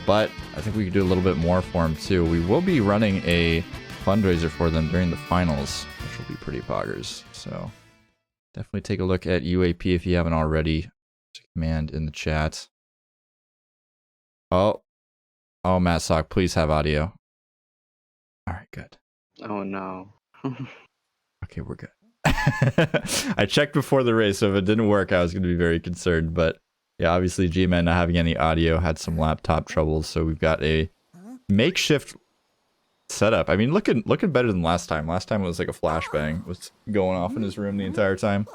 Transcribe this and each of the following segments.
but I think we could do a little bit more for them too. We will be running a fundraiser for them during the finals, which will be pretty poggers. So definitely take a look at UAP if you haven't already. Command in the chat. Oh, Matt Sock, please have audio. All right, good. Oh no. Okay, we're good. I checked before the race, so if it didn't work, I was going to be very concerned. But yeah, obviously GMan not having any audio, had some laptop troubles, so we've got a makeshift setup. I mean, looking better than last time. Last time it was like a flashbang was going off in his room the entire time.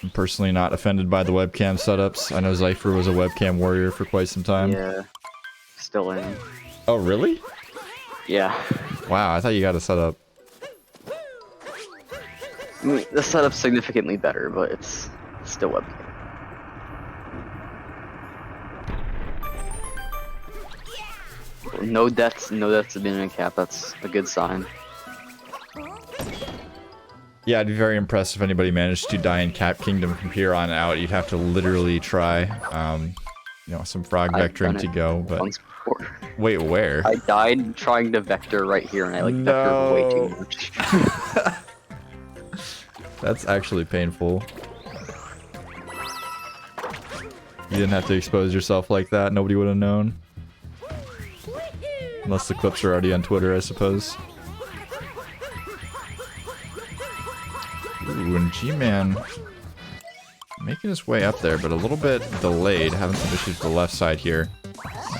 I'm personally not offended by the webcam setups. I know Zypher was a webcam warrior for quite some time. Yeah. Still in. Oh, really? Yeah. Wow, I thought you got a setup. I mean, the setup's significantly better, but it's still webcam. No deaths have been in a cap. That's a good sign. Yeah, I'd be very impressed if anybody managed to die in Cap Kingdom from here on out. You'd have to literally try, you know, some frog vectoring to go. But once before. Wait, where? I died trying to vector right here, and I vectored way too much. That's actually painful. You didn't have to expose yourself like that. Nobody would have known. Unless the clips are already on Twitter, I suppose. Ooh, and GMan making his way up there, but a little bit delayed. Having some issues with the left side here.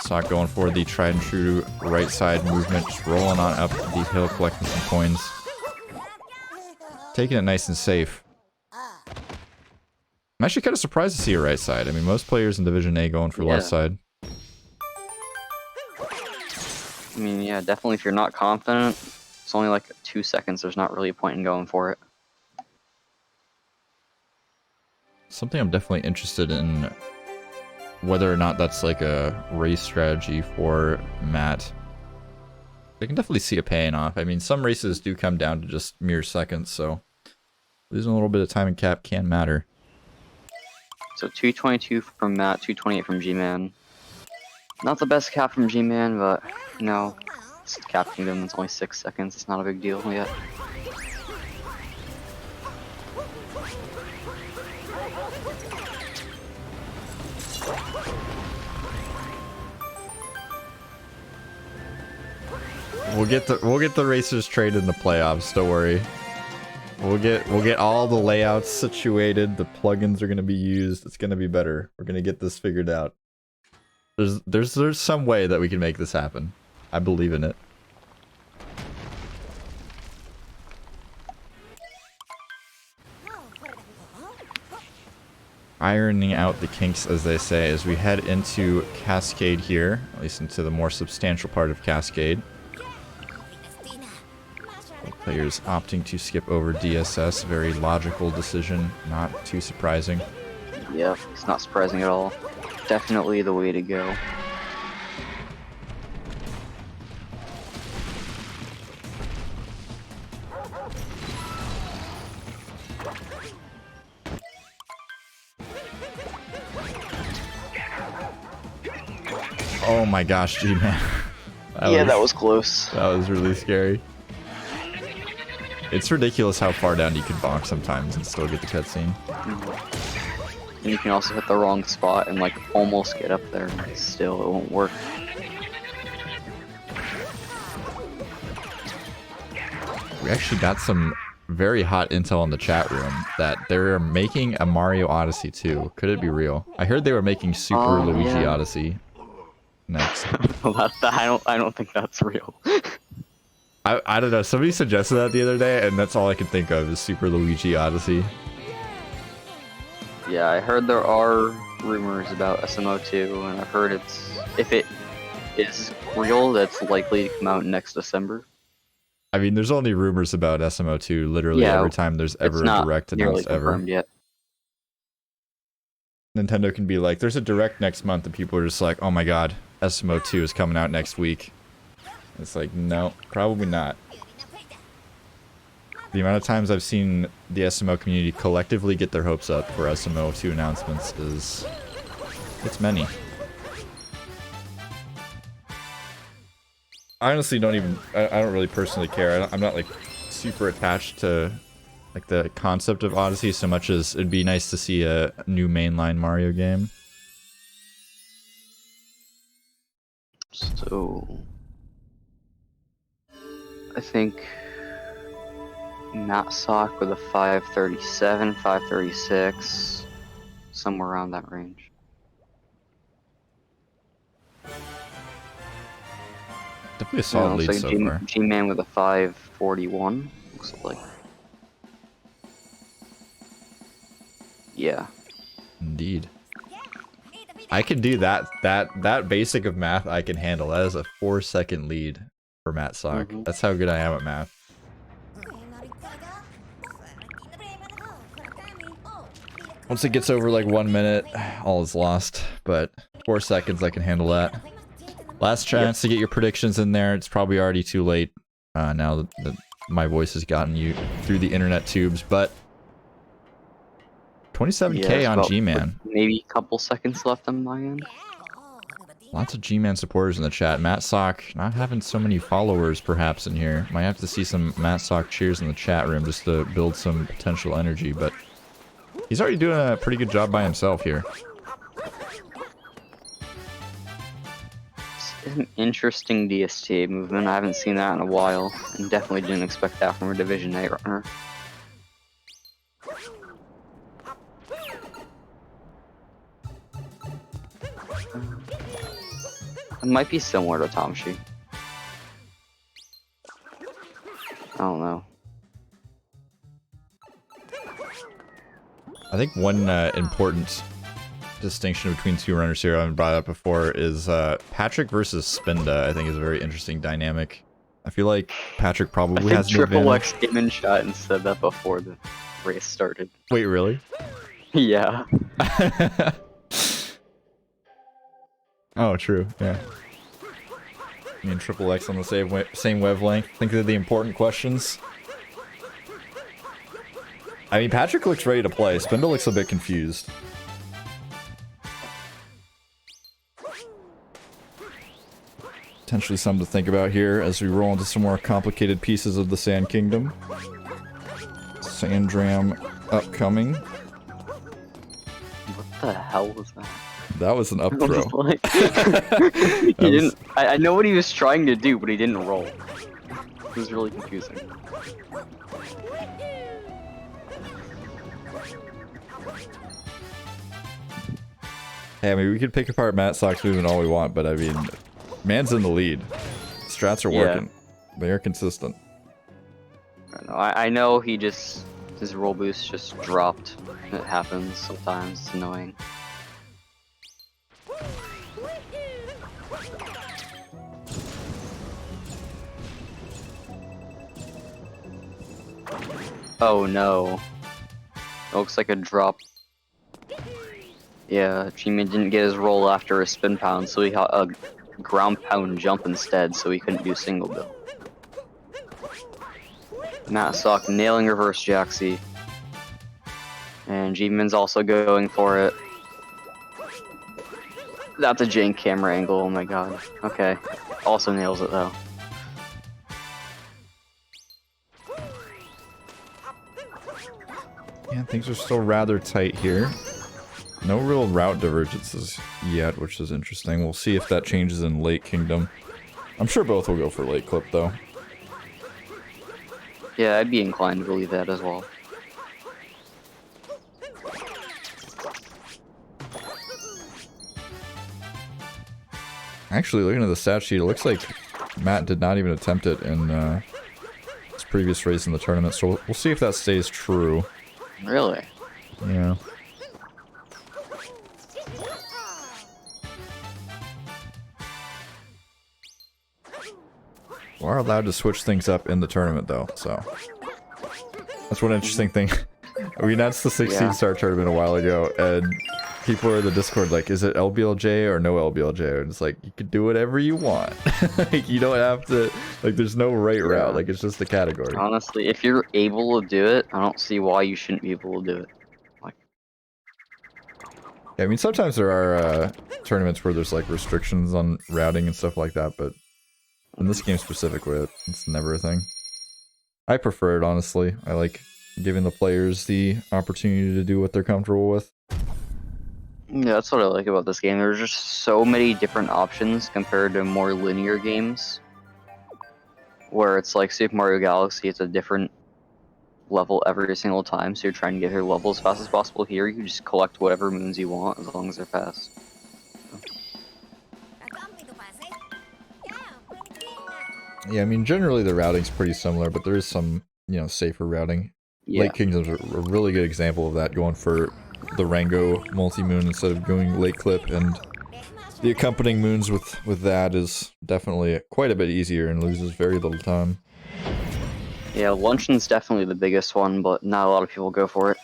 Sock going for the tried and true right side movement, just rolling on up the hill, collecting some coins. Taking it nice and safe. I'm actually kind of surprised to see a right side. I mean, most players in Division A going for left side. I mean, yeah, definitely if you're not confident, it's only like 2 seconds, there's not really a point in going for it. Something I'm definitely interested in, whether or not that's like a race strategy for Matt. I can definitely see it paying off. I mean, some races do come down to just mere seconds, so losing a little bit of time in cap can matter. So 222 from Matt, 228 from GMan. Not the best cap from GMan, but you know, it's Cap Kingdom. It's only 6 seconds. It's not a big deal yet. We'll get the racers trade in the playoffs. Don't worry. We'll get all the layouts situated. The plugins are gonna be used. It's gonna be better. We're gonna get this figured out. There's some way that we can make this happen. I believe in it. Ironing out the kinks, as they say, as we head into Cascade here, at least into the more substantial part of Cascade. Players opting to skip over DSS, very logical decision, not too surprising. Yeah, it's not surprising at all. Definitely the way to go. Oh my gosh, GMan. That was close. That was really scary. It's ridiculous how far down you can bonk sometimes and still get the cutscene. And you can also hit the wrong spot and like almost get up there and still it won't work. We actually got some very hot intel in the chat room that they're making a Mario Odyssey 2. Could it be real? I heard they were making Super Luigi Odyssey next. I don't think that's real. I don't know. Somebody suggested that the other day, and that's all I could think of is Super Luigi Odyssey. Yeah, I heard there are rumors about SMO 2, and I've heard if it is real, that's likely to come out next December. I mean, there's only rumors about SMO 2 literally every time there's ever a direct announced ever. Yet. Nintendo can be like, there's a direct next month, and people are just like, oh my god, SMO 2 is coming out next week. It's like, no, probably not. The amount of times I've seen the SMO community collectively get their hopes up for SMO 2 announcements is... it's many. I honestly don't even... I don't really personally care. I'm not, like, super attached to, like, the concept of Odyssey so much as it'd be nice to see a new mainline Mario game. So... I think... Matt Sock with a 537, 536, somewhere around that range. Definitely a solid lead so far. GMan with a 541, looks like. Yeah. Indeed. I can do that. That basic of math I can handle. That is a 4-second lead for Matt Sock. That's how good I am at math. Once it gets over like 1 minute, all is lost. But 4 seconds, I can handle that. Last chance to get your predictions in there. It's probably already too late now that my voice has gotten you through the internet tubes. But 27K on GMan. Maybe a couple seconds left on my end. Lots of GMan supporters in the chat. Matt Sock not having so many followers perhaps in here. Might have to see some Matt Sock cheers in the chat room just to build some potential energy. But he's already doing a pretty good job by himself here. It's an interesting DSTA movement. I haven't seen that in a while, and definitely didn't expect that from a Division 8 runner. It might be similar to Tamshi. I don't know. I think one important distinction between two runners here I haven't brought up before is Patrick versus Spinda. I think is a very interesting dynamic. I feel like Patrick probably has an Triple advantage. X came in chat and said that before the race started. Wait, really? Yeah. Oh, true. Yeah. Me and Triple X on the same wavelength. Think they're the important questions. I mean, Patrick looks ready to play. Spindle looks a bit confused. Potentially something to think about here as we roll into some more complicated pieces of the Sand Kingdom. Sandram upcoming. What the hell was that? That was an up I throw. was like, he didn't. I know what he was trying to do, but he didn't roll. It was really confusing. Hey, I mean, we could pick apart Matt Sock's movement all we want, but I mean, man's in the lead. Strats are working. They are consistent. I know he just, his roll boost just dropped. It happens sometimes, it's annoying. Oh no. It looks like a drop. Yeah, GMan didn't get his roll after a spin pound, so he got a ground pound jump instead, so he couldn't do single bill. Matt Sock nailing reverse Jaxie. And GMan's also going for it. That's a jank camera angle, oh my god. Okay. Also nails it though. Yeah, things are still rather tight here. No real route divergences yet, which is interesting. We'll see if that changes in late Kingdom. I'm sure both will go for late clip though. Yeah, I'd be inclined to believe that as well. Actually, looking at the stat sheet, it looks like Matt did not even attempt it in his previous race in the tournament, so we'll see if that stays true. Really? Yeah. We are allowed to switch things up in the tournament, though, so... That's one interesting thing We announced the 16-star tournament a while ago, and people are in the Discord like, is it LBLJ or no LBLJ? And it's like, you can do whatever you want. Like, you don't have to, like, there's no right route. Like, it's just a category. Honestly, if you're able to do it, I don't see why you shouldn't be able to do it. Like, yeah, I mean, sometimes there are tournaments where there's like restrictions on routing and stuff like that, but in this game specifically, it's never a thing. I prefer it, honestly. I like giving the players the opportunity to do what they're comfortable with. yeah, that's what I like about this game. There's just so many different options compared to more linear games, where it's like Super Mario Galaxy, it's a different level every single time, so you're trying to get your level as fast as possible. Here, you just collect whatever moons you want, as long as they're fast. Yeah, I mean, generally the routing's pretty similar, but there is some, you know, safer routing. Yeah. Lake Kingdom's a really good example of that, going for the Rango multi-moon instead of going Lake Clip, and the accompanying moons with that is definitely quite a bit easier and loses very little time. Yeah, Luncheon's definitely the biggest one, but not a lot of people go for it.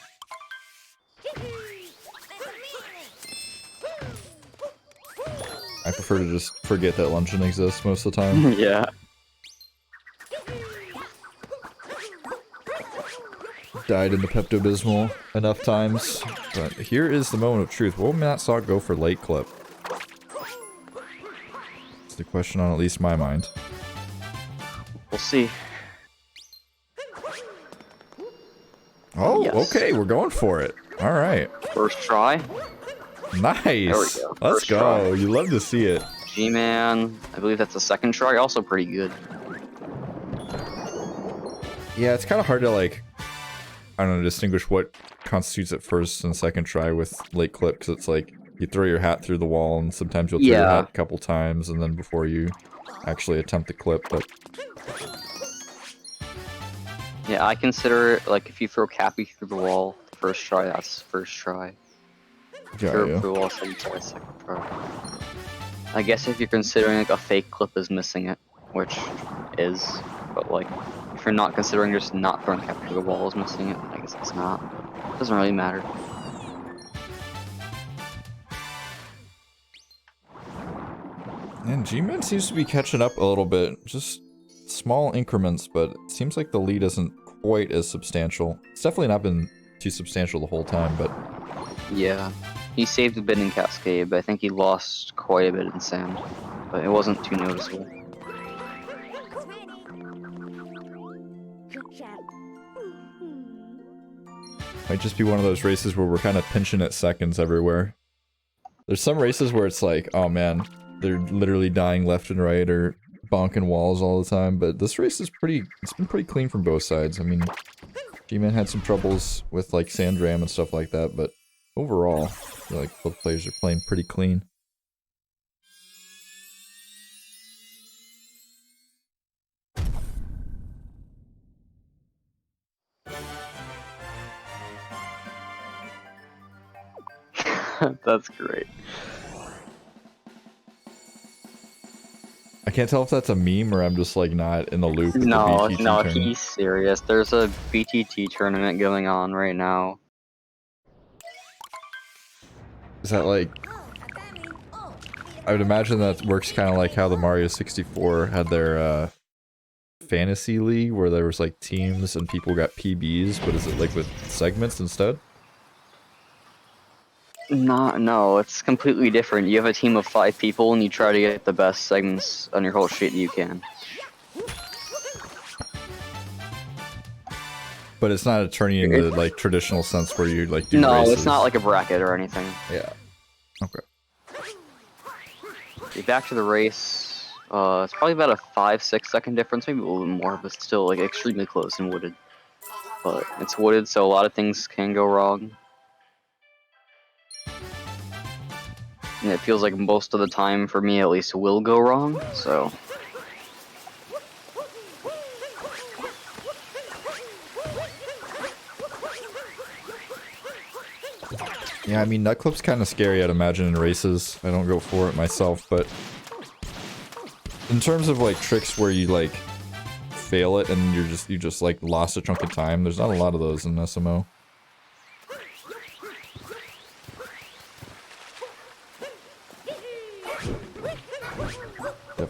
I prefer to just forget that Luncheon exists most of the time. Yeah. Died in the Pepto-Bismol enough times, but here is the moment of truth. Will Matt Sock go for Lake Clip? It's the question on at least my mind. We'll see. Oh, Yes. okay, we're going for it. All right. First try. Nice. Go. Let's First go. try. You love to see it. GMan, I believe that's the second try, also pretty good. Yeah, it's kind of hard to, like, I don't know, distinguish what constitutes at first and second try with Lake Clip, because it's like, you throw your hat through the wall, and sometimes you'll throw your hat a couple times, and then before you actually attempt the clip, but... Yeah, I consider it, like, if you throw Cappy through the wall, the first try, that's first try. Yeah, Throw yeah. through the wall, second try. I guess if you're considering, like, a fake clip is missing it, which is, but, like, if you're not considering just not throwing Cappy through the wall is missing it, I guess it's not. It doesn't really matter. And GMan seems to be catching up a little bit. Just small increments, but it seems like the lead isn't quite as substantial. It's definitely not been too substantial the whole time, but... Yeah. He saved a bit in Cascade, but I think he lost quite a bit in Sand. But it wasn't too noticeable. Might just be one of those races where we're kind of pinching at seconds everywhere. There's some races where it's like, oh man, they're literally dying left and right or bonking walls all the time, but this race is it's been pretty clean from both sides. I mean, GMan had some troubles with like Sandram and stuff like that, but overall, I feel like both players are playing pretty clean. That's great. I can't tell if that's a meme or I'm just like not in the loop with No, the BTT no, tournament. he's serious. There's a BTT tournament going on right now. Is that like... I would imagine that works kind of like how the Mario 64 had their fantasy league where there was like teams and people got PBs, but is it like with segments instead? No, it's completely different. You have a team of 5 people and you try to get the best segments on your whole sheet you can. But it's not a tourney in the like traditional sense where you like do races. It's not like a bracket or anything. Yeah. Okay. Okay, back to the race. It's probably about a 5-6 second difference, maybe a little bit more, but still like extremely close and wooded. But it's wooded, so a lot of things can go wrong. And it feels like most of the time, for me at least, will go wrong, so... Yeah, I mean, Nut Clip's kind of scary, I'd imagine, in races. I don't go for it myself, but... in terms of, like, tricks where you, like, fail it and you just like, lost a chunk of time, there's not a lot of those in SMO.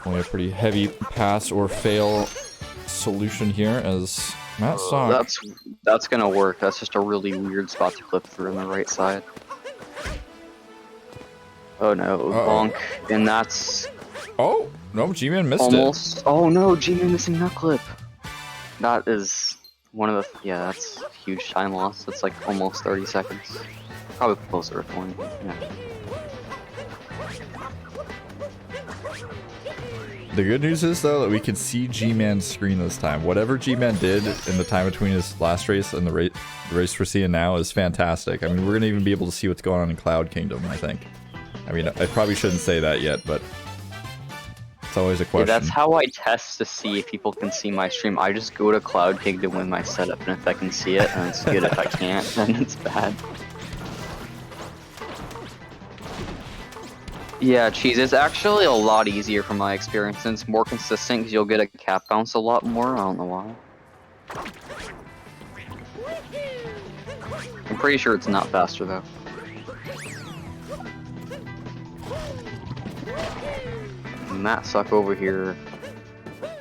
Definitely a pretty heavy pass or fail solution here as Matt Sock. That's gonna work. That's just a really weird spot to clip through on the right side. Oh no, bonk, and that's Oh no, GMan missed almost. it. Oh no, GMan missing that clip. That is one of the. Yeah, that's a huge time loss. That's like almost 30 seconds. Probably closer to 20. Yeah. The good news is, though, that we can see G-Man's screen this time. Whatever G-Man did in the time between his last race and the race we're seeing now is fantastic. I mean, we're going to even be able to see what's going on in Cloud Kingdom, I think. I mean, I probably shouldn't say that yet, but it's always a question. Yeah, that's how I test to see if people can see my stream. I just go to Cloud Kingdom with my setup, and if I can see it, then it's good. If I can't, then it's bad. Yeah, Cheese, it's actually a lot easier from my experience, and it's more consistent because you'll get a cap bounce a lot more. I don't know why. I'm pretty sure it's not faster though. Matt Suck over here.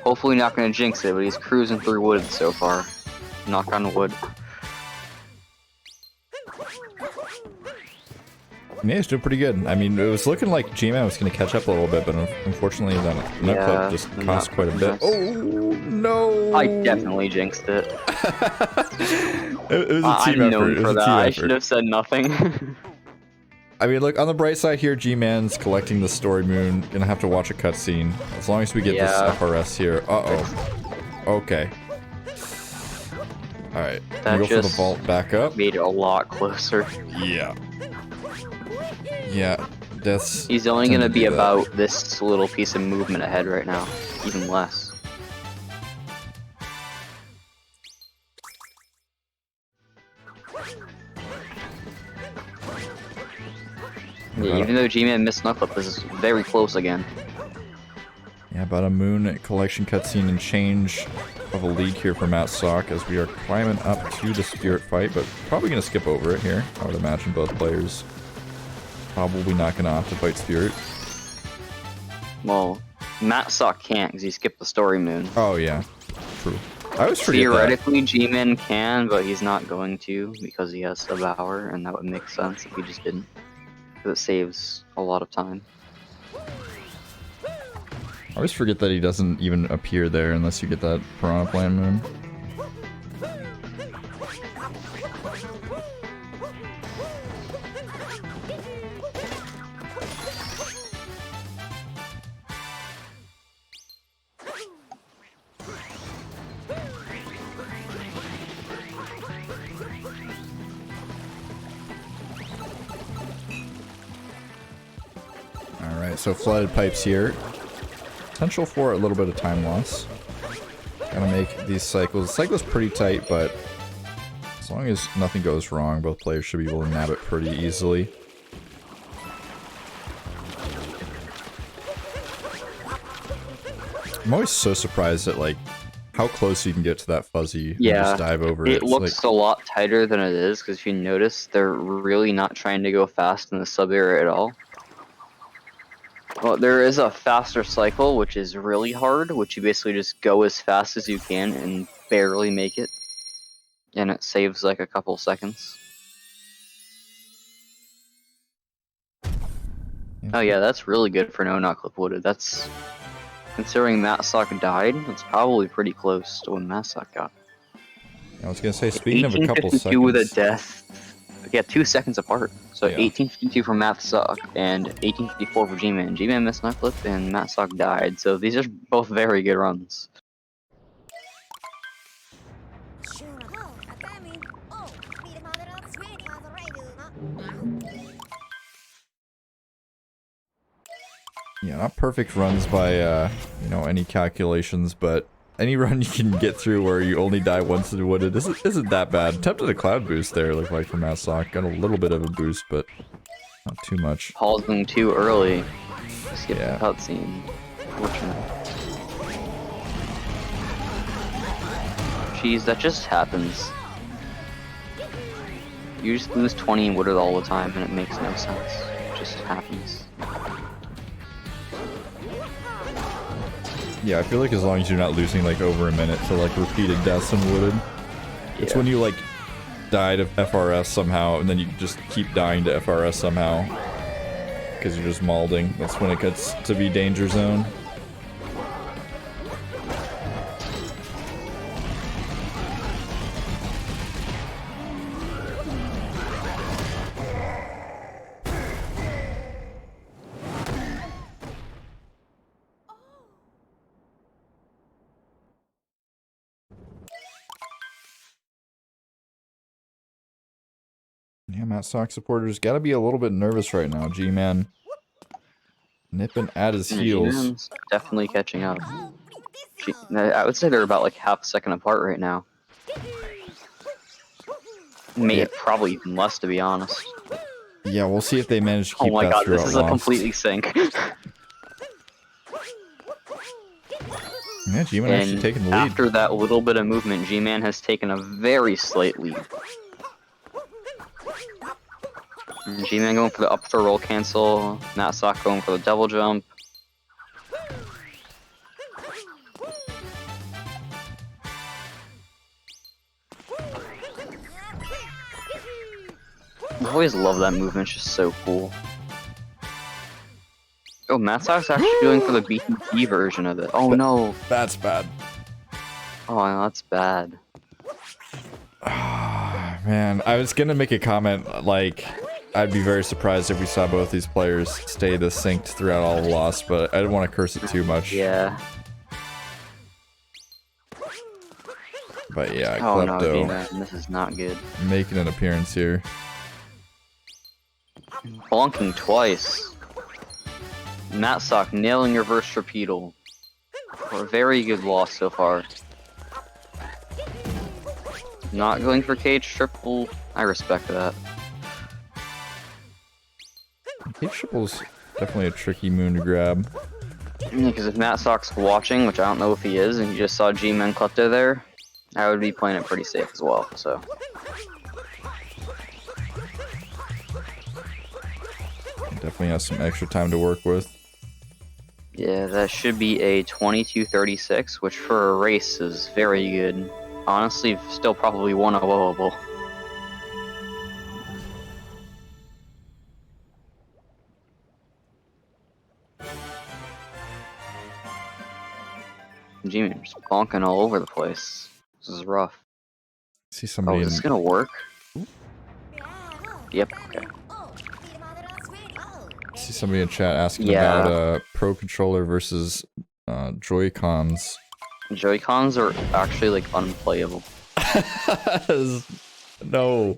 Hopefully not gonna jinx it, but he's cruising through woods so far. Knock on wood. Yeah, he's doing pretty good. I mean, it was looking like G-Man was going to catch up a little bit, but unfortunately that clip just cost quite a bit. Oh, no! I definitely jinxed it. It was a team effort. I'm known for that. I should have said nothing. I mean, look, on the bright side here, G-Man's collecting the story moon. Gonna have to watch a cutscene. As long as we get this FRS here. Uh-oh. Okay. Alright, we go for the vault back up. Made it a lot closer. Yeah. Yeah, that's... He's only gonna be about this little piece of movement ahead right now. Even less. Yeah, even though G-Man missed Knuckle, this is very close again. Yeah, about a moon collection cutscene and change of a lead here for Matt Sock as we are climbing up to the spirit fight, but probably gonna skip over it here. I would imagine both players probably not gonna opt to fight spirit. Well, Matt Sock can't because he skipped the story moon. Oh yeah, true. I always forget Theoretically, G-Man can, but he's not going to because he has Devour, and that would make sense if he just didn't. Because it saves a lot of time. I always forget that he doesn't even appear there unless you get that Piranha Plant moon. Alright, so flooded pipes here. Potential for a little bit of time loss. Gotta make these cycles. The cycle's pretty tight, but as long as nothing goes wrong, both players should be able to nab it pretty easily. I'm always so surprised at like how close you can get to that fuzzy and just dive over it. It looks like a lot tighter than it is because if you notice, they're really not trying to go fast in the sub area at all. Well, there is a faster cycle, which is really hard, which you basically just go as fast as you can and barely make it. And it saves like a couple seconds. Oh yeah, that's really good for no not clip wooded. That's, considering Matt Sock died, that's probably pretty close to when Matt Sock got. I was gonna say, speaking of a couple 1852 with a seconds. death. Yeah, 2 seconds apart. So Yeah. 1852 for Matt Sock and 1854 for G-Man. G-Man missed Knuckle and Matt Sock died. So these are both very good runs. Yeah, not perfect runs by, you know, any calculations, but any run you can get through where you only die once in wooded isn't that bad. Tempted a cloud boost there, looked like, from Matt Sock. Got a little bit of a boost, but not too much. Pausing too early. Skip Yeah. the cutscene. Fortunate. Jeez, that just happens. You just lose 20 in wooded all the time and it makes no sense. It just happens. Yeah, I feel like as long as you're not losing like over a minute to like repeated deaths in Wooded. It's when you like die to FRS somehow and then you just keep dying to FRS somehow. Because you're just malding. That's when it gets to be danger zone. Yeah, Matt Sock supporters gotta be a little bit nervous right now. GMan nipping at his heels. GMan's definitely catching up. I would say they're about like half a second apart right now. Maybe probably even less, to be honest. Yeah, we'll see if they manage to keep Oh my that god, throughout this is a completely sync. Yeah, G-Man actually taking the lead. After that little bit of movement, G-Man has taken a very slight lead. G-Man going for the up throw roll cancel, Matt Sock going for the double jump. I always love that movement, it's just so cool. Oh, Matt Sock's actually going for the BTT version of it. Oh no. That's bad. Oh, that's bad. Man, I was gonna make a comment like I'd be very surprised if we saw both these players stay this synced throughout all the loss, but I didn't want to curse it too much. Yeah. But yeah, Oh Klepto no, G-Man, this is not good. making an appearance here. Bonking twice. Matt Sock nailing reverse torpedo. For a very good loss so far. Not going for cage triple. I respect that. Cage triple's definitely a tricky moon to grab. Yeah, because if Matt Sock's watching, which I don't know if he is, and you just saw GMan Klepto there, I would be playing it pretty safe as well, so. Definitely has some extra time to work with. Yeah, that should be a 22:36, which for a race is very good. Honestly, still probably 1-0-able. G-Man just bonking all over the place. This is rough. See somebody Oh, is this gonna work? Yep, okay. See somebody in chat asking Yeah. about Pro Controller versus Joy-Cons. Joy-Cons are actually like unplayable. No,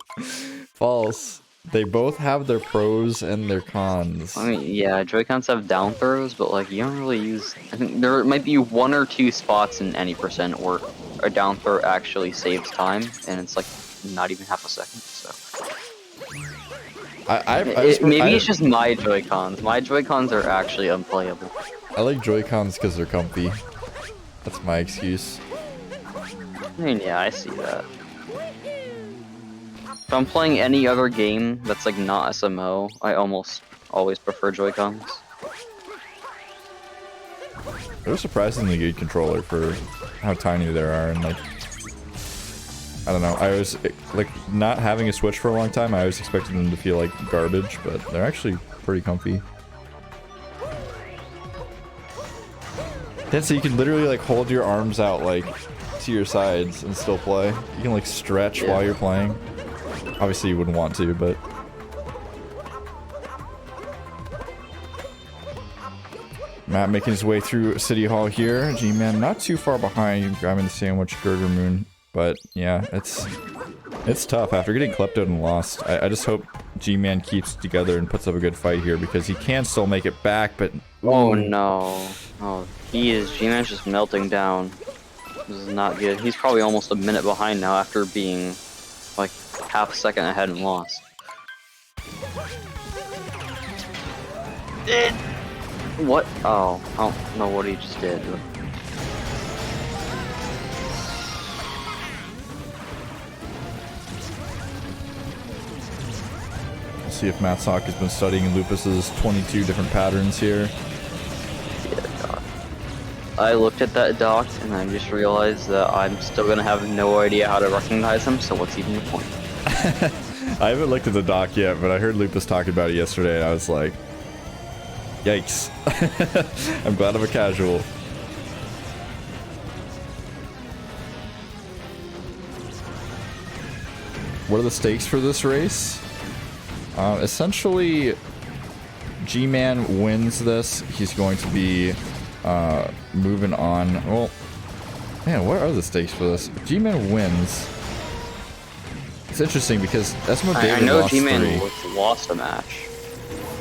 false. They both have their pros and their cons. I mean, yeah, Joy-Cons have down throws, but like you don't really use. I think there might be 1 or 2 spots in any percent where a down throw actually saves time, and it's like not even half a second. So maybe it's just my Joy-Cons. My Joy-Cons are actually unplayable. I like Joy-Cons because they're comfy. That's my excuse. I mean, yeah, I see that. If I'm playing any other game that's like not SMO, I almost always prefer Joy-Cons. They're a surprisingly good controller for how tiny they are, and like, I don't know, I was like, not having a Switch for a long time, I always expected them to feel like garbage, but they're actually pretty comfy. Yeah, so you can literally like hold your arms out like to your sides and still play. You can like stretch while you're playing. Obviously you wouldn't want to, but Matt making his way through City Hall here. G-Man not too far behind, grabbing the sandwich, Girder Moon. But yeah, it's tough after getting kleptoed and lost. I just hope G-Man keeps together and puts up a good fight here because he can still make it back, but oh no. Oh, G-Man's just melting down. This is not good. He's probably almost a minute behind now after being like half a second ahead and lost. What? Oh, I don't know what he just did. We'll see if Matt Sock has been studying Lupus's 22 different patterns here. Yeah, God. I looked at that doc and I just realized that I'm still gonna have no idea how to recognize him, so what's even the point? I haven't looked at the doc yet, but I heard Lupus talking about it yesterday, and I was like, yikes. I'm glad I'm a casual. What are the stakes for this race? Essentially, GMan wins this. He's going to be moving on. Well, man, what are the stakes for this? If GMan wins. It's interesting because SMO David I know lost GMan lost a match.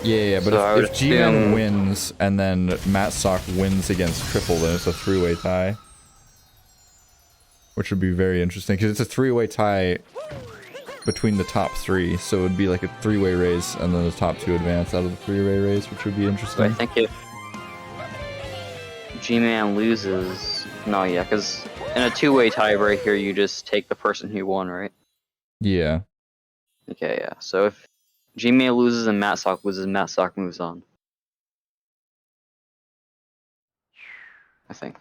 Yeah, but So if GMan wins and then Matt Sock wins against Triple, then it's a three-way tie. Which would be very interesting because it's a three-way tie between the top three, so it would be like a three-way race and then the top two advance out of the three-way race, which would be interesting. I think if GMan loses, no, yeah, because in a two-way tiebreaker, you just take the person who won, right? Yeah. Okay, yeah. So if GMan loses and Matt Sock loses, Matt Sock moves on. I think.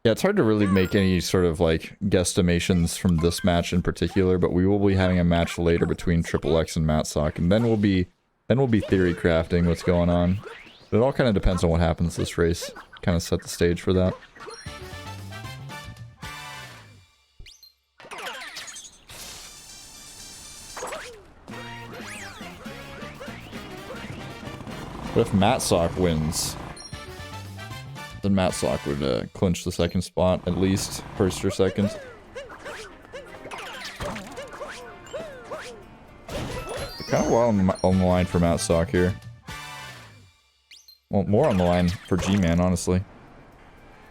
Yeah, it's hard to really make any sort of like guesstimations from this match in particular, but we will be having a match later between Triple X and Matt Sock, and then we'll be theory crafting what's going on. But it all kind of depends on what happens this race. Kind of set the stage for that. But if Matt Sock wins, then Matt Sock would clinch the second spot, at least first or second. Kind of well on the line for Matt Sock here. Well, more on the line for GMan, honestly.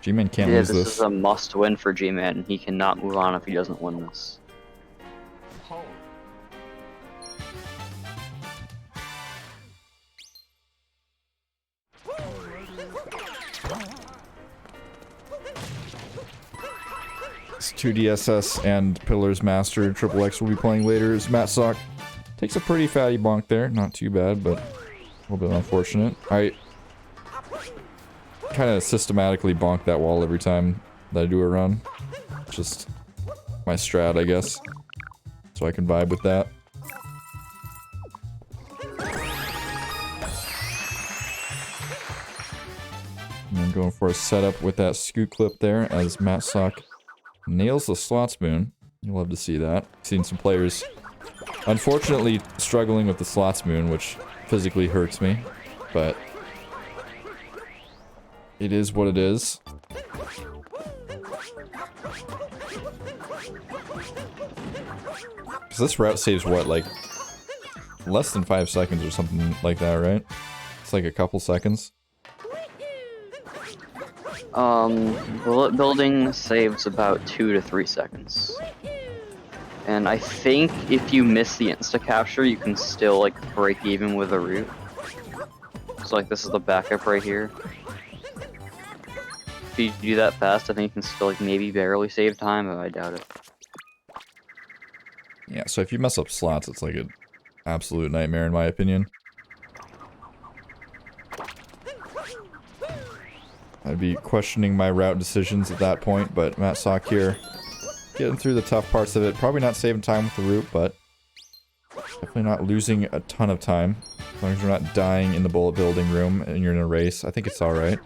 GMan can't lose this. This is a must-win for GMan. He cannot move on if he doesn't win this. It's 2DSS and Pillars Master Triple X will be playing later as Matt Sock takes a pretty fatty bonk there. Not too bad, but a little bit unfortunate. I kind of systematically bonk that wall every time that I do a run. Just my strat, I guess. So I can vibe with that. And I'm going for a setup with that scoot clip there as Matt Sock nails the slot spoon. You'll love to see that. Seen some players, unfortunately, struggling with the slot spoon, which physically hurts me, but it is what it is. Because this route saves what, like, less than 5 seconds or something like that, right? It's like a couple seconds. Bullet building saves about 2 to 3 seconds. And I think if you miss the insta-capture, you can still, like, break even with a route. So, like, this is the backup right here. If you do that fast, I think you can still, like, maybe barely save time, but I doubt it. Yeah, so if you mess up slots, it's like an absolute nightmare in my opinion. I'd be questioning my route decisions at that point, but Matt Sock here getting through the tough parts of it. Probably not saving time with the route, but definitely not losing a ton of time. As long as you're not dying in the bullet building room and you're in a race, I think it's alright.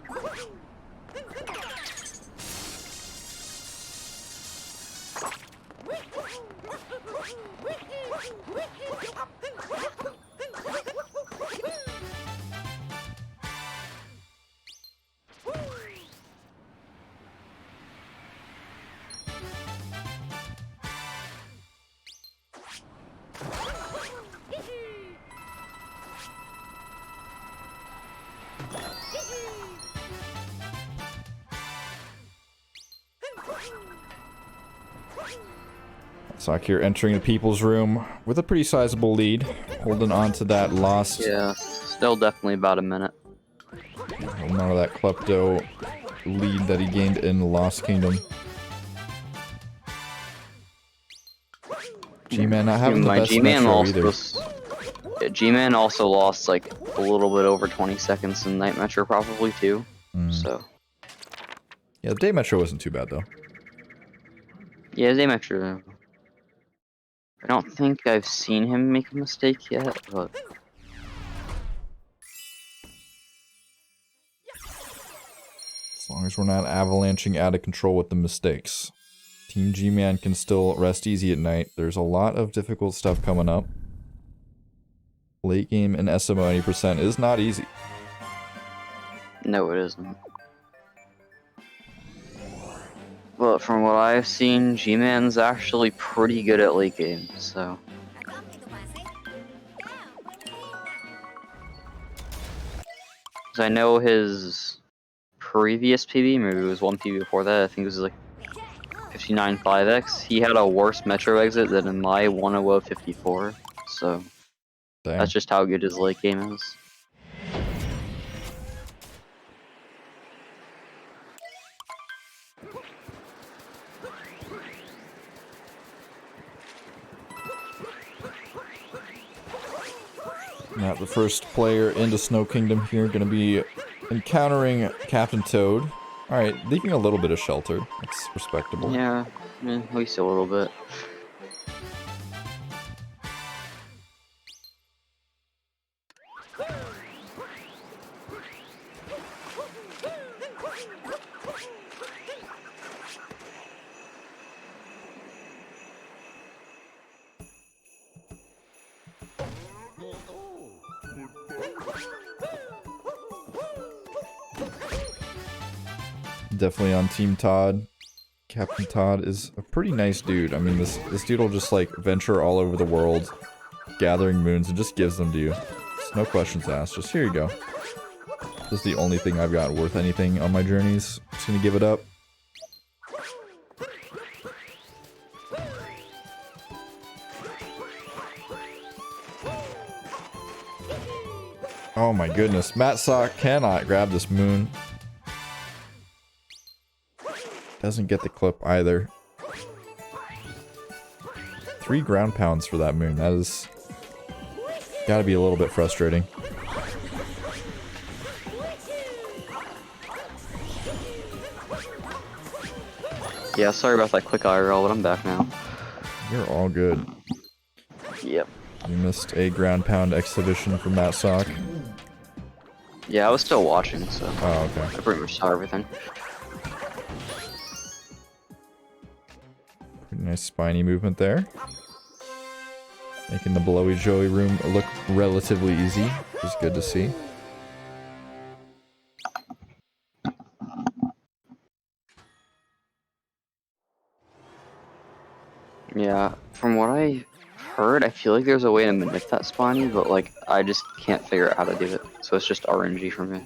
Sock here entering the people's room with a pretty sizable lead, holding on to that lost. Yeah, still definitely about a minute. Holding on to that klepto lead that he gained in the Lost Kingdom. GMan not having the best Metro either. GMan also lost like a little bit over 20 seconds in Night Metro probably too. So Yeah, the day metro wasn't too bad though. Yeah, Zay Metro. I don't think I've seen him make a mistake yet, but As long as we're not avalanching out of control with the mistakes. Team G-Man can still rest easy at night. There's a lot of difficult stuff coming up. Late game and SMO 80% is not easy. no, it isn't. But from what I've seen, G-Man's actually pretty good at late game, so. 'Cause I know his previous PB, maybe it was one PB before that, I think it was like 59 5x. He had a worse metro exit than in my 100 54, so Dang. that's just how good his late game is. Not the first player into Snow Kingdom here, gonna be encountering Captain Toad. Alright, leaving a little bit of shelter. That's respectable. Yeah, at least a little bit. Definitely on Team Todd. Captain Todd is a pretty nice dude. I mean, this dude will just like venture all over the world, gathering moons, and just gives them to you. Just no questions asked. Just here you go. This is the only thing I've got worth anything on my journeys. Just gonna give it up. Oh my goodness, Matt Sock cannot grab this moon. Doesn't get the clip either. 3 ground pounds for that moon. That is gotta be a little bit frustrating. Yeah, sorry about that quick IRL, but I'm back now. You're all good. Yep. You missed a ground pound exhibition from Matt Sock. Yeah, I was still watching, so Oh, okay. I pretty much saw everything. Pretty nice spiny movement there. Making the blowy joey room look relatively easy, which is good to see. Yeah, from what I heard, I feel like there's a way to manip that spawny, but like I just can't figure out how to do it. So it's just RNG for me.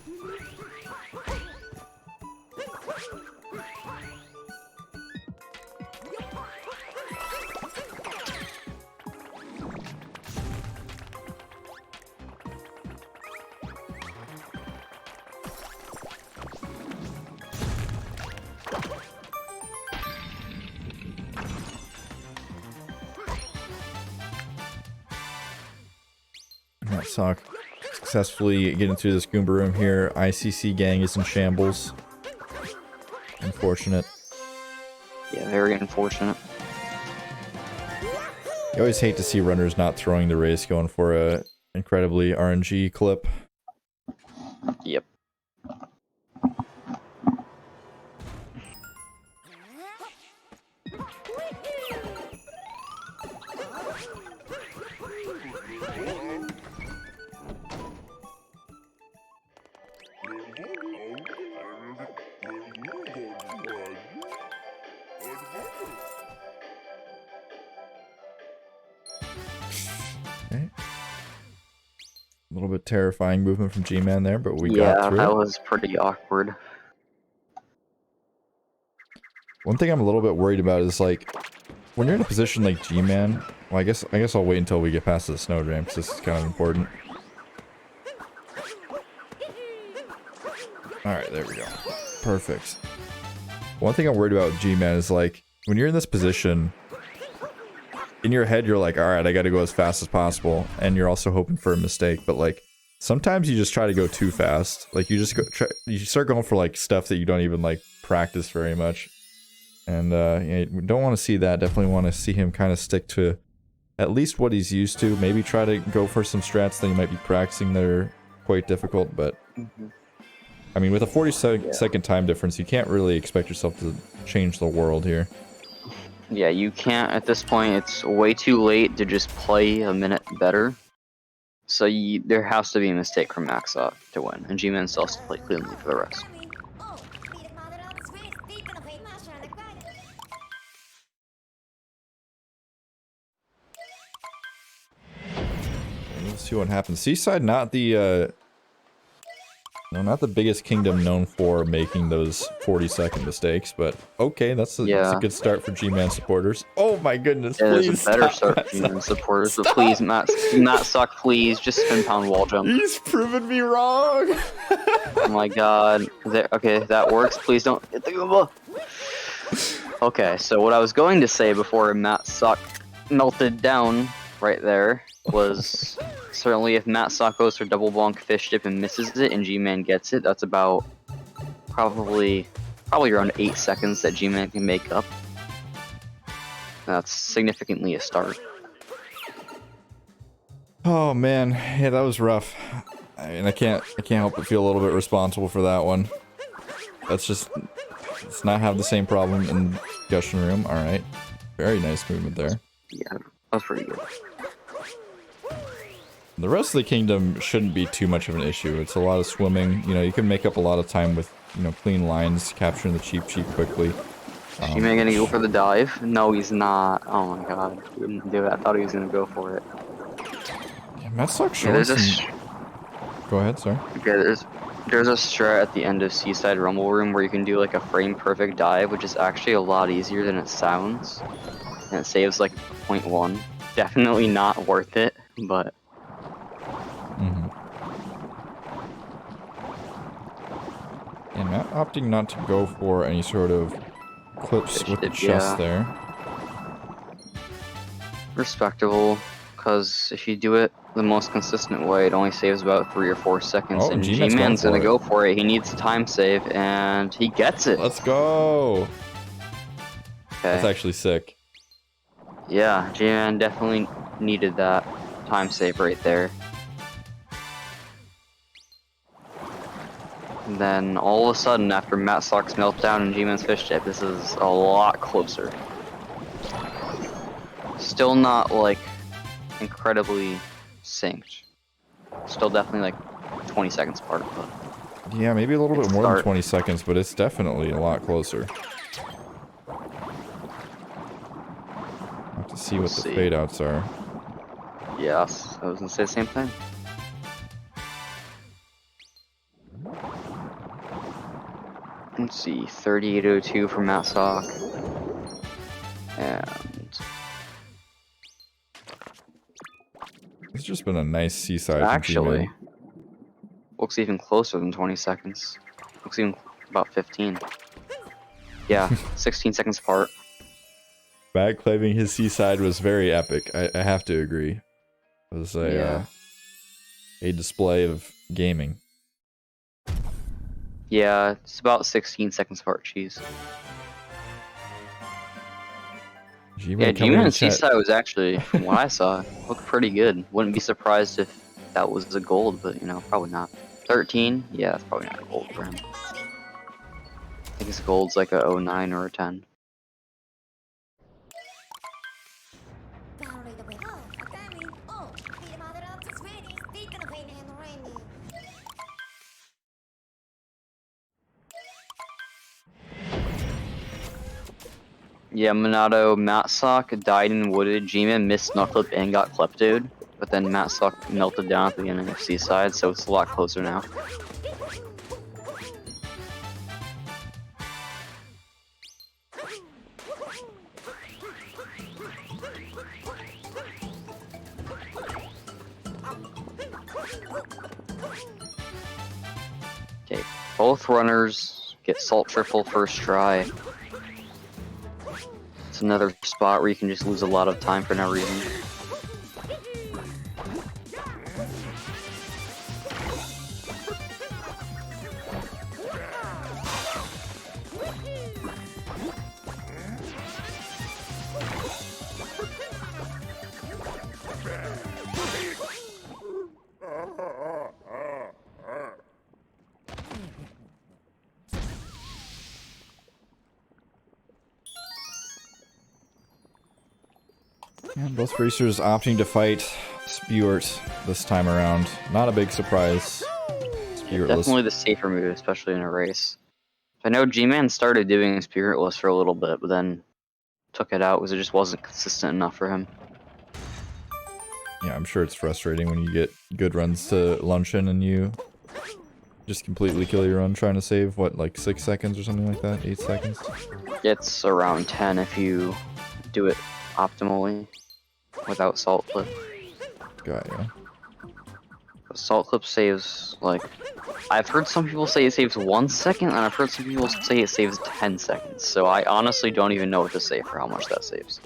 Matt Sock successfully getting through this Goomba room here. ICC gang is in shambles. Unfortunate. Yeah, very unfortunate. You always hate to see runners not throwing the race, going for a incredibly RNG clip. Yep. Okay. A little bit terrifying movement from G-Man there, but we got through Yeah, that it. was pretty awkward. One thing I'm a little bit worried about is like when you're in a position like G-Man. Well, I guess I'll wait until we get past the snow jam because this is kind of important. All right, there we go. Perfect. One thing I'm worried about with G-Man is like when you're in this position, in your head you're like, all right, I got to go as fast as possible, and you're also hoping for a mistake. But like sometimes you just try to go too fast. Like you just you start going for like stuff that you don't even like practice very much. And yeah, we don't want to see that. Definitely want to see him kind of stick to at least what he's used to. Maybe try to go for some strats that he might be practicing that are quite difficult, but I mean, with a 40-second time difference, you can't really expect yourself to change the world here. Yeah, you can't at this point. It's way too late to just play a minute better. So there has to be a mistake from Maxot to win, and GMan still has to play cleanly for the rest. Let's see what happens. Seaside, not the no, not the biggest kingdom known for making those 40-second mistakes, but okay, that's a good start for GMan supporters. Oh my goodness, please It's a better start Matt for GMan supporters, but please, Matt Suck, please, just spin pound wall jump. He's proven me wrong! Oh my god. Okay, that works. Please don't hit the Goomba. Okay, so what I was going to say before Matt Suck melted down right there was certainly if Matt Sock goes for double bonk fish dip and misses it and GMan gets it, that's about probably around 8 seconds that GMan can make up. That's significantly a start. Oh man, yeah, that was rough. And I can't help but feel a little bit responsible for that one. Let's not have the same problem in the discussion room. Alright. Very nice movement there. Yeah, that was pretty good. The rest of the kingdom shouldn't be too much of an issue. It's a lot of swimming. You know, you can make up a lot of time with, you know, clean lines, capturing the cheap quickly. GMan gonna go for the dive? No, he's not. Oh my god. He didn't do it. I thought he was gonna go for it. Yeah, Matsock showing some... Go ahead, sorry. Okay, there's a strat at the end of Seaside Rumble Room where you can do like a frame perfect dive, which is actually a lot easier than it sounds. And it saves like 0.1. Definitely not worth it, but... And Matt opting not to go for any sort of clips with the chest there. Respectable, because if you do it the most consistent way, it only saves about 3 or 4 seconds. Oh, and GMan's gonna go for it. He needs a time save, and he gets it. Let's go! Okay. That's actually sick. Yeah, GMan definitely needed that time save right there. And then all of a sudden, after Matt Sock's meltdown and GMan's fish dip, this is a lot closer. Still not like incredibly synced. Still definitely like 20 seconds apart. But yeah, maybe a little bit more than 20 seconds, but it's definitely a lot closer. I'll have to see what the fade outs are. Yes, I was gonna say the same thing. Let's see, 3802 for Matt Sock. And it's just been a nice seaside. Actually, looks even closer than 20 seconds. Looks even about 15. Yeah, 16 seconds apart. Bag claiming his seaside was very epic. I have to agree. It was a display of gaming. Yeah, it's about 16 seconds apart, cheese. GMan's seaside was actually, from what I saw, looked pretty good. Wouldn't be surprised if that was a gold, but you know, probably not. 13? Yeah, that's probably not a gold for him. I think his gold's like a 09 or a 10. Yeah, Monado, Matt Sock died in Wooded, GMan missed Knucklip and got Kleptoed, but then Matt Sock melted down at the beginning of Seaside, so it's a lot closer now. Okay, both runners get Salt Triple first try. It's another spot where you can just lose a lot of time for no reason. And both racers opting to fight Spewart this time around. Not a big surprise. Spewirtless. Definitely the safer move, especially in a race. I know GMan started doing Spiritless for a little bit, but then took it out because it just wasn't consistent enough for him. Yeah, I'm sure it's frustrating when you get good runs to luncheon and you just completely kill your run trying to save, what, like 6 seconds or something like that? 8 seconds? It's around 10 if you do it optimally without Salt Clip. Got ya. Salt Clip saves, like, I've heard some people say it saves 1 second, and I've heard some people say it saves 10 seconds, so I honestly don't even know what to say for how much that saves.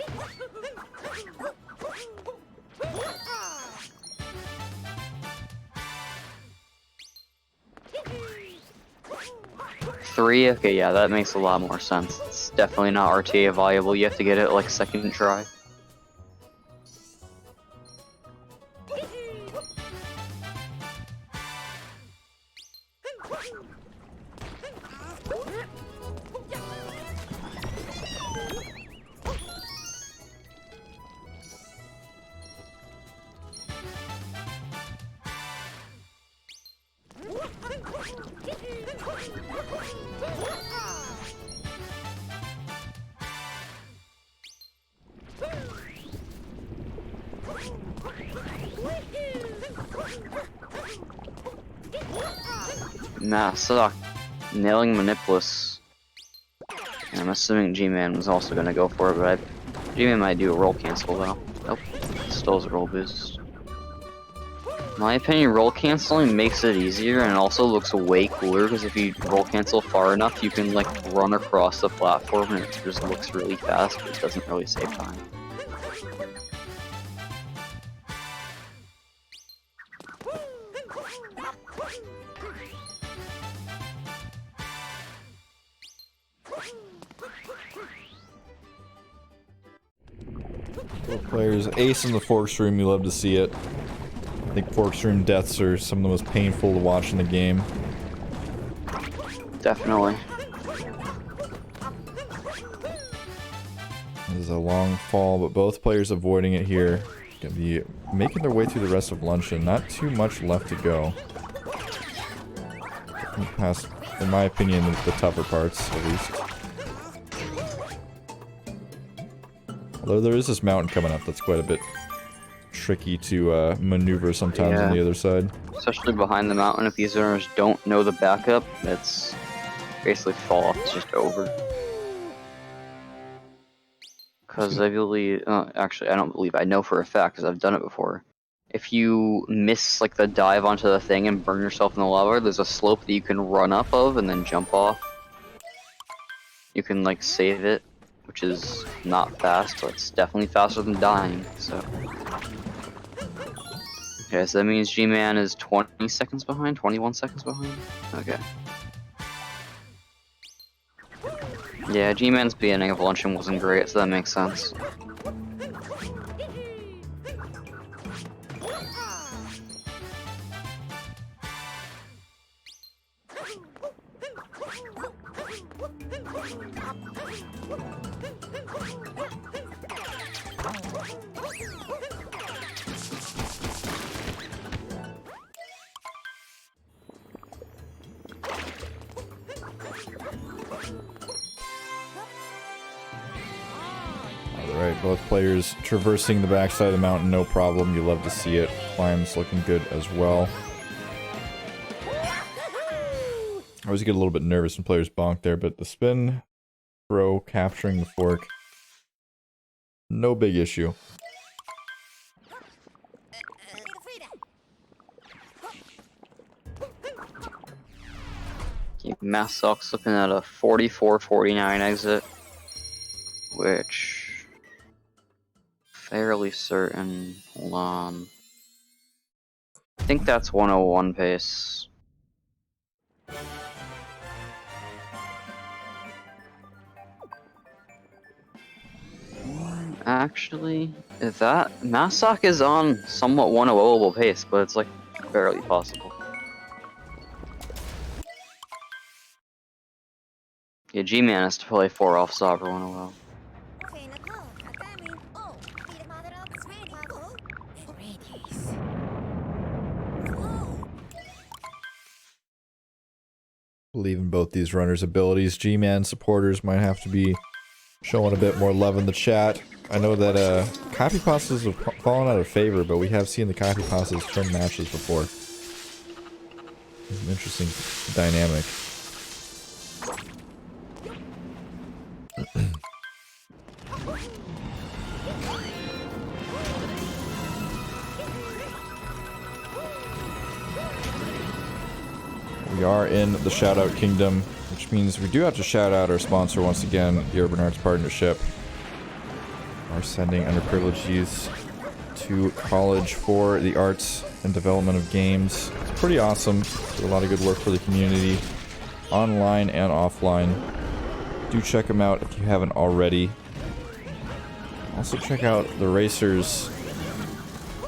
Three? Okay, yeah, that makes a lot more sense. It's definitely not RTA viable, you have to get it like second try. Nah, suck. Nailing Manipulus. And I'm assuming GMan was also gonna go for it, but GMan might do a roll cancel though. Nope. Still has a roll boost. In my opinion, roll canceling makes it easier and also looks way cooler because if you roll cancel far enough, you can like run across the platform and it just looks really fast, but it doesn't really save time. Both players ace in the Forkstream, you love to see it. I think Forkstream deaths are some of the most painful to watch in the game. Definitely. This is a long fall, but both players avoiding it here. Gonna be making their way through the rest of luncheon. Not too much left to go. Past, in my opinion, the tougher parts, at least. Although there is this mountain coming up that's quite a bit tricky to maneuver sometimes on the other side. Especially behind the mountain, if these runners don't know the backup, it's basically fall off, it's just over. Because I believe, actually I don't believe, I know for a fact because I've done it before. If you miss like the dive onto the thing and burn yourself in the lava, there's a slope that you can run up of and then jump off. You can like save it, which is not fast, but it's definitely faster than dying, so. Okay, so that means GMan is 20 seconds behind? 21 seconds behind? Okay. Yeah, GMan's beginning of luncheon wasn't great, so that makes sense. Alright, both players traversing the backside of the mountain, no problem. You love to see it. Climb's looking good as well. I always get a little bit nervous when players bonk there, but the spin, throw, capturing the fork, no big issue. Mass Sock's looking at a 44-49 exit, which fairly certain. Hold on. I think that's 101 pace. Actually, if that Massock is on somewhat 101able pace, but it's like barely possible. Yeah, GMan has to play 4 off Sovereign in a while. Believe in both these runners' abilities. GMan supporters might have to be showing a bit more love in the chat. I know that copy pastas have fallen out of favor, but we have seen the copy pastas turn matches before. It's an interesting dynamic. We are in the Shoutout Kingdom, which means we do have to shout out our sponsor once again, the Urban Arts Partnership. Are sending underprivileged youths to college for the arts and development of games. It's pretty awesome. Do a lot of good work for the community, online and offline. Do check them out if you haven't already. Also check out the racers.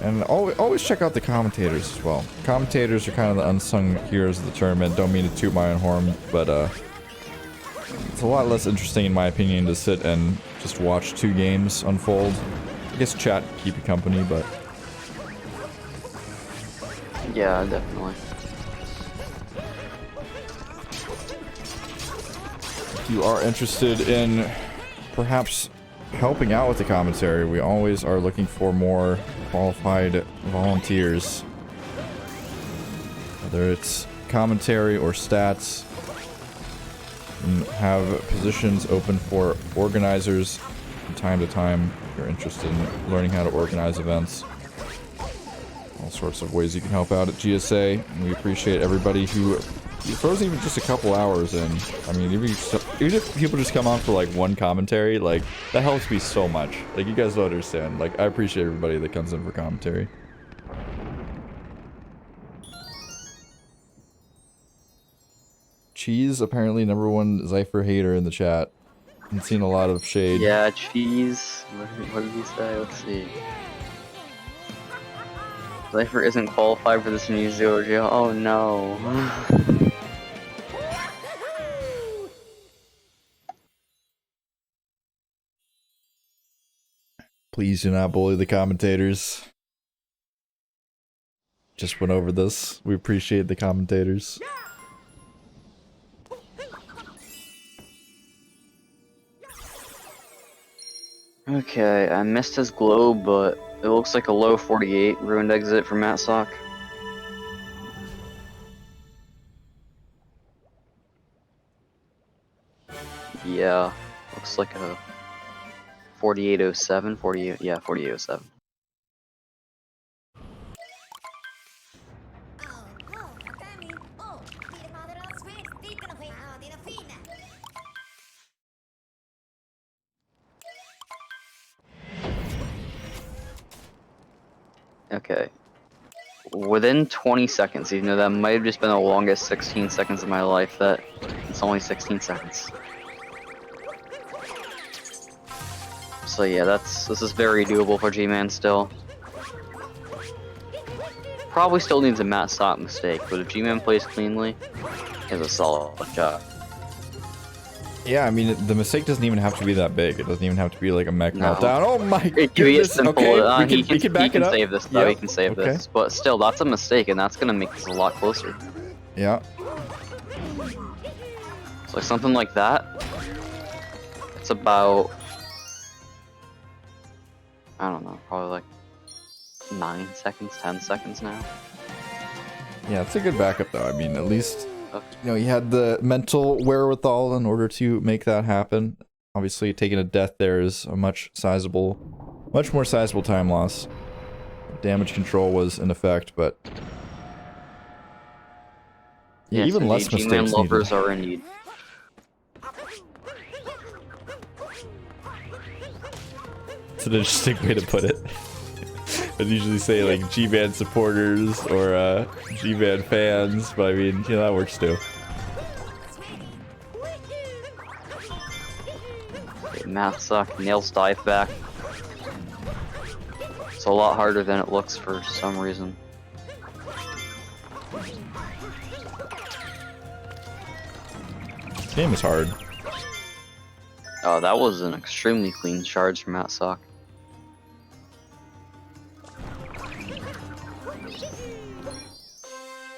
And always check out the commentators as well. Commentators are kind of the unsung heroes of the tournament. Don't mean to toot my own horn, but it's a lot less interesting in my opinion to sit and just watch 2 games unfold. I guess chat can keep you company, but... Yeah, definitely. If you are interested in perhaps helping out with the commentary, we always are looking for more qualified volunteers. Whether it's commentary or stats, and have positions open for organizers from time to time if you're interested in learning how to organize events. All sorts of ways you can help out at GSA, and we appreciate everybody who throws even just a couple hours in. I mean, even if people just come on for like 1 commentary, like, that helps me so much. Like, you guys don't understand. Like, I appreciate everybody that comes in for commentary. Cheese, apparently #1 Zypher hater in the chat. I've seen a lot of shade. Yeah, Cheese. What did he say? Let's see. Zypher isn't qualified for this new Zero. Oh no. Please do not bully the commentators. Just went over this. We appreciate the commentators. Okay, I missed his globe, but it looks like a low 48 ruined exit for Matt Sock. Yeah, looks like a 4807, 48, yeah, 4807. Okay. Within 20 seconds, even though that might have just been the longest 16 seconds of my life, that it's only 16 seconds. So yeah, this is very doable for GMan still. Probably still needs a Matt Sock mistake, but if GMan plays cleanly, he has a solid shot. Yeah, I mean, the mistake doesn't even have to be that big. It doesn't even have to be like a mech meltdown. Oh my It can be as goodness! simple. Okay, He can back it up. save this though. Yep. He can save this, but still, that's a mistake, and that's gonna make this a lot closer. Yeah. So like something like that. It's about, I don't know, probably like 9 seconds, 10 seconds now. Yeah, it's a good backup though. I mean, at least, you know, you had the mental wherewithal in order to make that happen. Obviously, taking a death there is a much more sizable time loss. Damage control was in effect, but yeah, Yes, even less indeed. mistakes GMan lovers needed. are in need. It's an interesting way to put it. I'd usually say like GMan supporters or GMan fans, but I mean, you know, that works too. Math suck, nails dive back. It's a lot harder than it looks for some reason. This game is hard. Oh, that was an extremely clean charge from Matt Sock.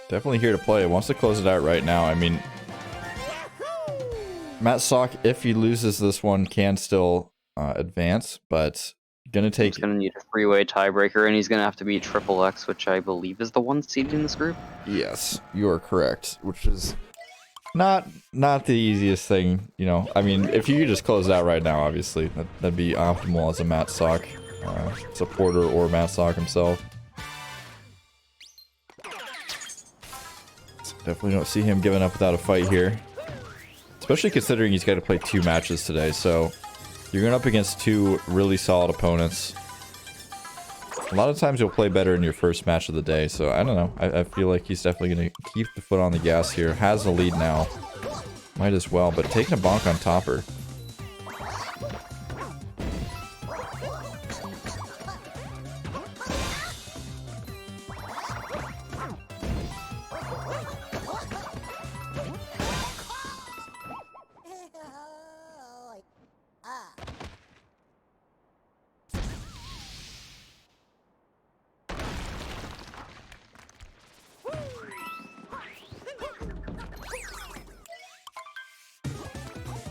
Definitely here to play. Wants to close it out right now. I mean, Matt Sock, if he loses this one, can still advance, but gonna take. He's gonna need a three-way tiebreaker, and he's gonna have to beat Triple X, which I believe is the one seed in this group. Yes, you are correct. Which is not the easiest thing, you know. I mean, if you could just close it out right now, obviously that'd be optimal as a Matt Sock supporter or Matt Sock himself. Definitely don't see him giving up without a fight here. Especially considering he's got to play 2 matches today, so you're going up against 2 really solid opponents. A lot of times you'll play better in your first match of the day, so I don't know. I feel like he's definitely going to keep the foot on the gas here. Has the lead now. Might as well, but taking a bonk on Topper.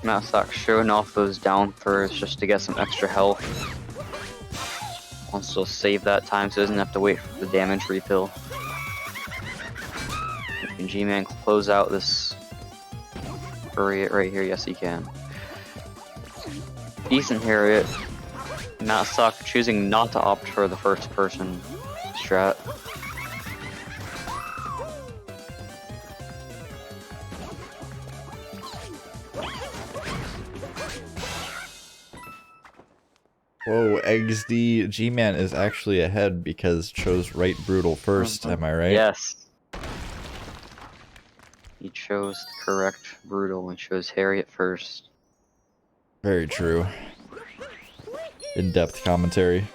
Matt Sock showing off those down throws just to get some extra health. Wants to save that time so he doesn't have to wait for the damage refill. Can GMan close out this Harriet right here? Yes, he can. Decent Harriet. Matt Sock choosing not to opt for the first person strat. Whoa, XD. GMan is actually ahead because chose right brutal first, am I right? Yes. He chose the correct brutal and chose Harriet first. Very true. In-depth commentary.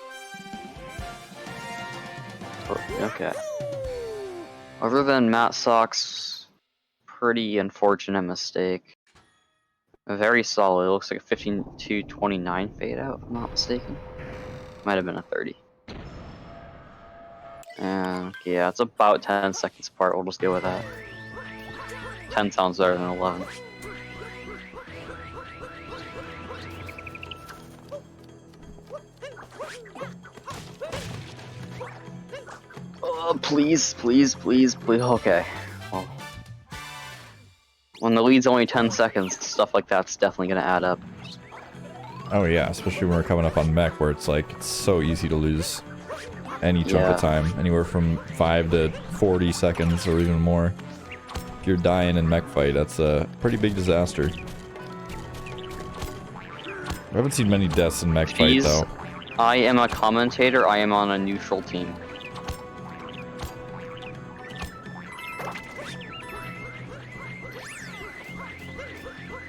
Okay. Other than Matt Sock's pretty unfortunate mistake, very solid. It looks like a 15-29 fade out, if I'm not mistaken. Might have been a 30. And yeah, it's about 10 seconds apart. We'll just go with that. 10 sounds better than 11. Oh, please, please, please, please. Okay. Well, when the lead's only 10 seconds, stuff like that's definitely going to add up. Oh yeah, especially when we're coming up on mech where it's like, it's so easy to lose any chunk of time. Anywhere from 5 to 40 seconds or even more. If you're dying in mech fight, that's a pretty big disaster. I haven't seen many deaths in mech fight though. I am a commentator, I am on a neutral team.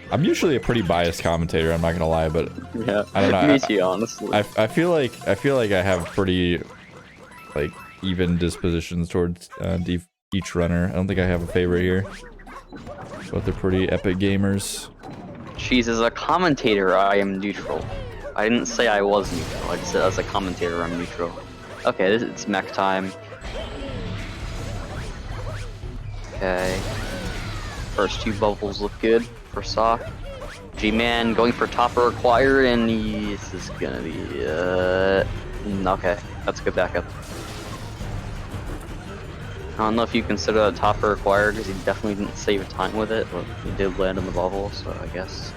I'm usually a pretty biased commentator, I'm not gonna lie, but yeah, I don't know. Me too, honestly. I feel like I have pretty like even dispositions towards each runner. I don't think I have a favorite here, but they're pretty epic gamers. Jeez, as a commentator, I am neutral. I didn't say I was neutral. I just said as a commentator, I'm neutral. Okay, it's mech time. Okay. First 2 bubbles look good for Sock. GMan going for topper required, and this is gonna be okay. That's a good backup. I don't know if you consider that topper required because he definitely didn't save a time with it, but he did land on the bubble, so I guess.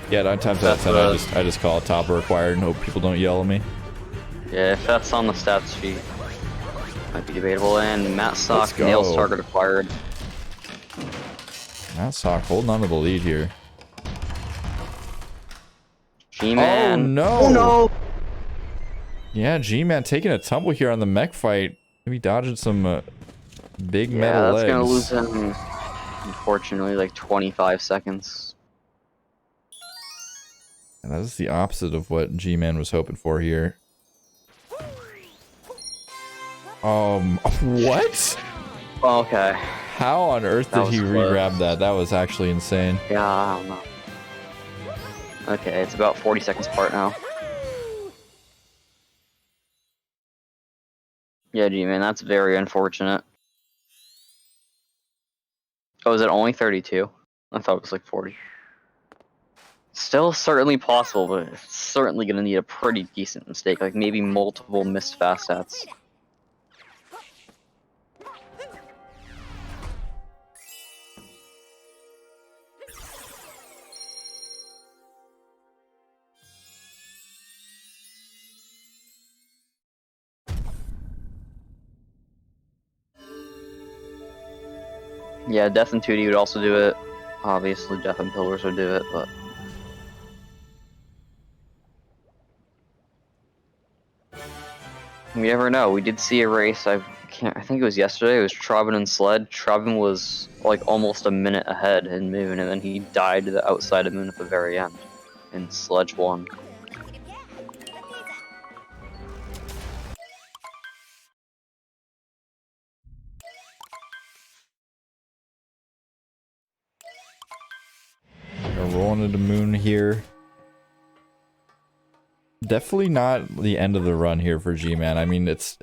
Yeah, 9 times out of 10, I just call it topper required and hope people don't yell at me. Yeah, if that's on the stats sheet, might be debatable. And Matt Sock nails target acquired. Matt Sock holding on to the lead here. GMan. Oh no! Oh no! Yeah, GMan taking a tumble here on the mech fight. Maybe dodging some big metal legs. Yeah, that's gonna lose him, unfortunately, like 25 seconds. And that is the opposite of what GMan was hoping for here. What? Okay. How on earth That did he was close. re-grab that? That was actually insane. Yeah, I don't know. Okay, it's about 40 seconds apart now. Yeah, G-Man, that's very unfortunate. Oh, is it only 32? I thought it was like 40. Still certainly possible, but it's certainly going to need a pretty decent mistake, like maybe multiple missed fast stats. Yeah, Death and 2D would also do it. Obviously, Death and Pillars would do it, but... We never know. We did see a race, I think it was yesterday, it was Trobin and Sled. Trobin was like almost a minute ahead in Moon, and then he died to the outside of Moon at the very end. And Sledge won. We're rolling into Moon here. Definitely not the end of the run here for G-Man. I mean, it's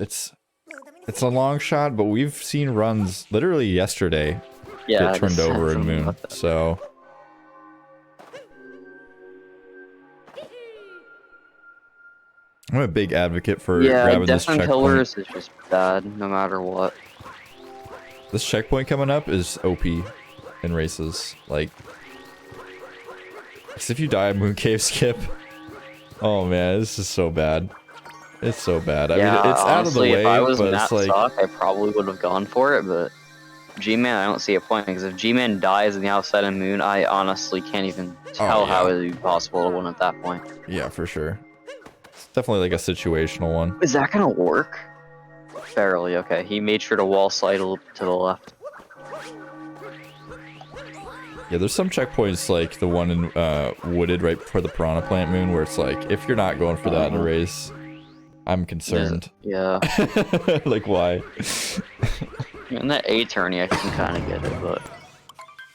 a long shot, but we've seen runs literally yesterday get turned over in Moon. So I'm a big advocate for grabbing this Death and checkpoint. Pillars is just bad, no matter what. This checkpoint coming up is OP in races. Like, because if you die at Moon Cave skip, oh man, this is so bad. It's so bad. I mean, it's honestly, out of the way, if I was but Matt it's like... Sock, I probably would have gone for it, but G-Man, I don't see a point, because if G-Man dies in the outside of Moon, I honestly can't even tell how it would be possible to win at that point. Yeah, for sure. It's definitely like a situational one. Is that gonna work? Barely, okay. He made sure to wall slide to the left. Yeah, there's some checkpoints like the one in Wooded right before the Piranha Plant Moon where it's like, if you're not going for that in a race, I'm concerned. Yeah. Like, why? In that A tourney, I can kind of get it, but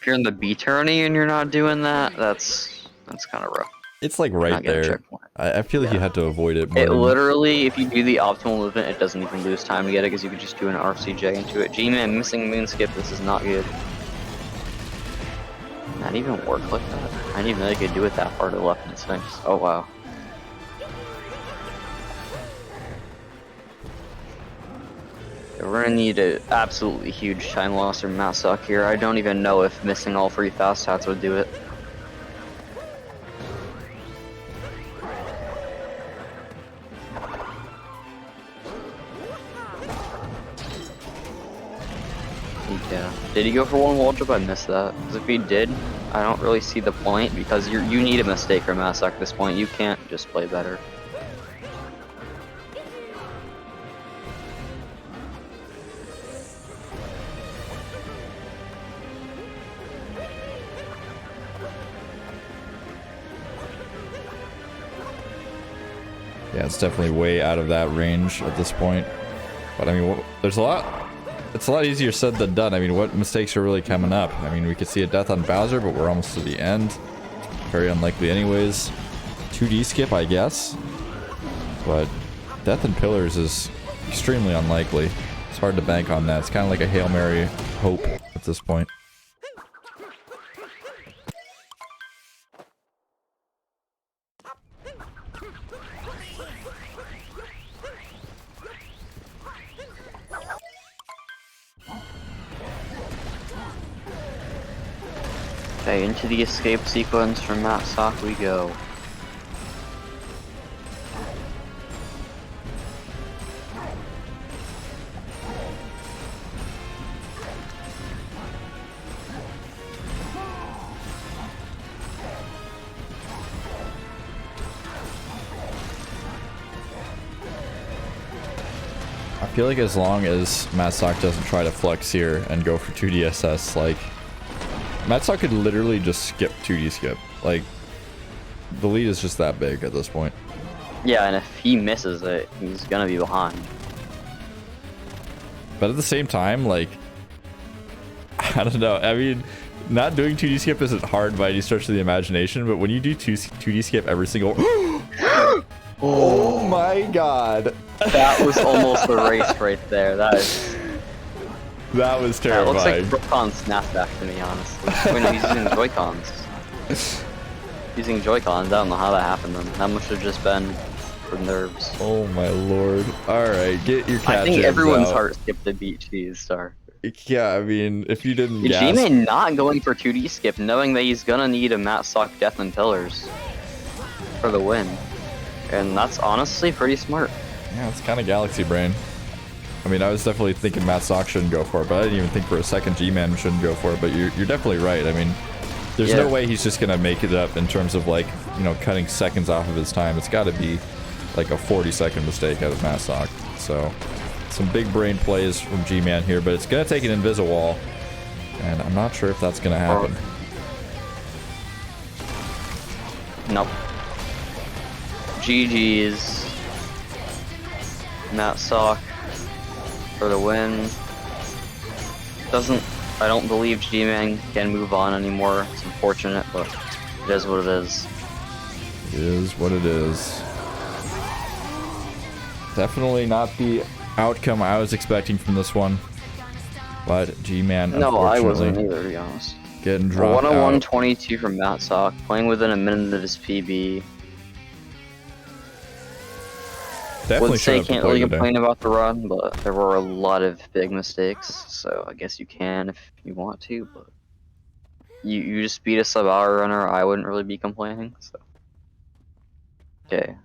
if you're in the B tourney and you're not doing that, that's kind of rough. It's like right there. I feel like you had to avoid it more. It literally, if you do the optimal movement, it doesn't even lose time to get it because you could just do an RCJ into it. G-Man missing Moon skip, this is not good. Not even work like that. I didn't even know they could do it that far to the left in its face. Oh wow. We're gonna need an absolutely huge time loss from Matt Suck here. I don't even know if missing all 3 fast hats would do it. Yeah. Did he go for one wall jump? I missed that. Because if he did, I don't really see the point because you need a mistake from Matt Suck at this point. You can't just play better. Yeah, it's definitely way out of that range at this point. But I mean, there's a lot... It's a lot easier said than done. I mean, what mistakes are really coming up? I mean, we could see a death on Bowser, but we're almost to the end. Very unlikely anyways. 2D skip, I guess. But death and Pillars is extremely unlikely. It's hard to bank on that. It's kind of like a Hail Mary hope at this point. Okay, into the escape sequence from Matt Sock we go. I feel like as long as Matt Sock doesn't try to flex here and go for 2DSS, like... Matt Sock could literally just skip 2D skip. Like, the lead is just that big at this point. Yeah, and if he misses it, he's gonna be behind. But at the same time, like, I don't know. I mean, not doing 2D skip isn't hard by any stretch of the imagination, but when you do 2D skip every single... Oh my god. That was almost the race right there. That was terrifying. Looks like terrifying. Brookon snapback to me, honestly. Wait, no, he's using Joy-Cons. Using Joy-Cons, I don't know how that happened then. That must have just been for nerves. Oh my lord. Alright, get your cat I think jams everyone's out. heart skipped the beat to star. Yeah, I mean, if you didn't guess... GMan not going for 2D skip, knowing that he's gonna need a Matt Sock Death and Pillars for the win. And that's honestly pretty smart. Yeah, it's kind of galaxy brain. I mean, I was definitely thinking Matt Sock shouldn't go for it, but I didn't even think for a second GMan shouldn't go for it, but you're definitely right. I mean, there's no way he's just gonna make it up in terms of, like, you know, cutting seconds off of his time. It's gotta be like a 40-second mistake out of Matt Sock. So, some big brain plays from GMan here, but it's gonna take an Invis-Wall, and I'm not sure if that's gonna happen. Nope. GG's. Matt Sock for the win. I don't believe GMan can move on anymore. It's unfortunate, but it is what it is. It is what it is. Definitely not the outcome I was expecting from this one. But GMan, no, I wasn't either, to be honest. Getting dropped 101-22 from Matt Sock, playing within a minute of his PB. Definitely Wouldn't say can't really today. complain about the run, but there were a lot of big mistakes, so I guess you can if you want to, but you just beat a sub-hour runner, I wouldn't really be complaining, so. Okay.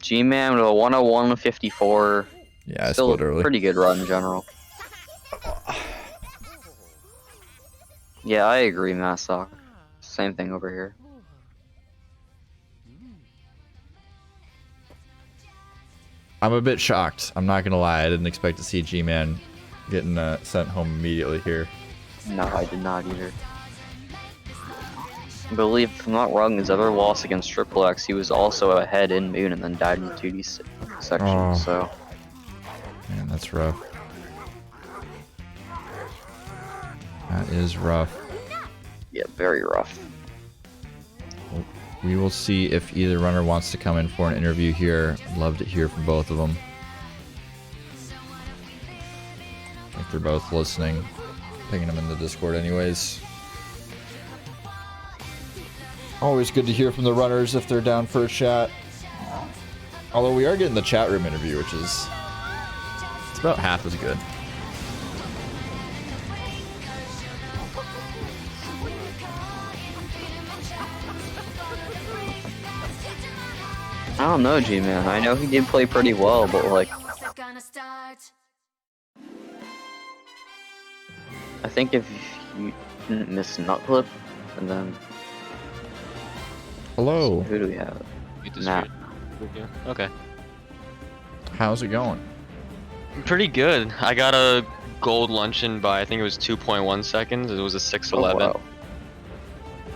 GMan with a 101-54. Yeah, I still split early. Pretty good run in general. Yeah, I agree, Matt Sock. Same thing over here. I'm a bit shocked. I'm not gonna lie. I didn't expect to see GMan getting sent home immediately here. No, I did not either. I believe, if I'm not wrong, his other loss against Triple X, he was also ahead in Moon and then died in the 2D section, Oh. so... Man, that's rough. That is rough. Yeah, very rough. We will see if either runner wants to come in for an interview here. I'd love to hear from both of them. I think they're both listening. Pinging them in the Discord anyways. Always good to hear from the runners if they're down for a chat. Although we are getting the chat room interview, which is... it's about half as good. I don't know, G-Man. I know he did play pretty well, but like... I think if you didn't miss Nutclip, and then... Hello. Who do we have? Matt. Okay. How's it going? Pretty good. I got a gold luncheon by, I think it was 2.1 seconds. It was a 6:11.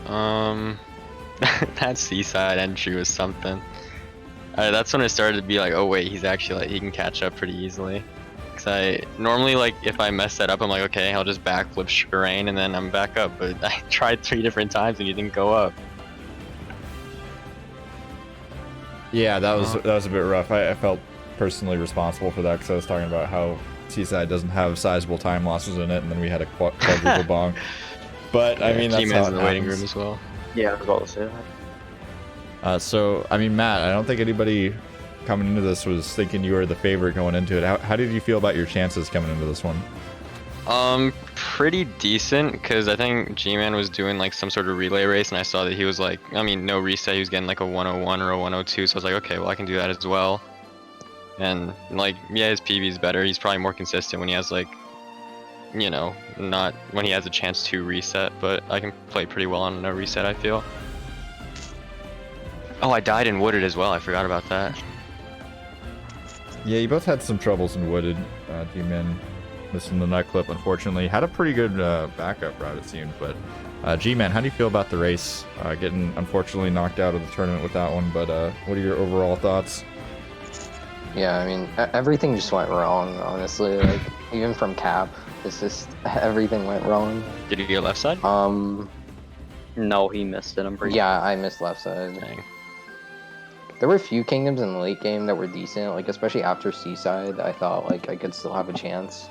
Oh, wow. That seaside entry was something. That's when I started to be like, oh wait, he's actually like, he can catch up pretty easily. Cause I normally, like, if I mess that up, I'm like, okay, I'll just backflip Sugar Rain and then I'm back up. But I tried 3 different times and he didn't go up. Yeah, that was a bit rough. I felt personally responsible for that because I was talking about how Seaside doesn't have sizable time losses in it, and then we had a quadruple bong. But I mean, that's G-Man's how in it the waiting happens. room as well. Yeah, I was about to say that. So I mean, Matt, I don't think anybody coming into this was thinking you were the favorite going into it. How did you feel about your chances coming into this one? Pretty decent, because I think G-Man was doing like some sort of relay race, and I saw that he was like, I mean, no reset, he was getting like a 101 or a 102, so I was like, okay, well, I can do that as well. And like, yeah, his PB is better. He's probably more consistent when he has like, you know, not when he has a chance to reset, but I can play pretty well on no reset, I feel. Oh, I died in Wooded as well, I forgot about that. Yeah, you both had some troubles in Wooded. G-Man missing the nut clip, unfortunately. Had a pretty good backup route, it seemed. But G-Man, how do you feel about the race? Getting, unfortunately, knocked out of the tournament with that one. But what are your overall thoughts? Yeah, I mean, everything just went wrong, honestly. Like, even from cap, it's just everything went wrong. Did you get left side? No, he missed it. I'm pretty. Yeah, I missed left side. Dang. There were a few kingdoms in the late game that were decent, like especially after Seaside. I thought like I could still have a chance,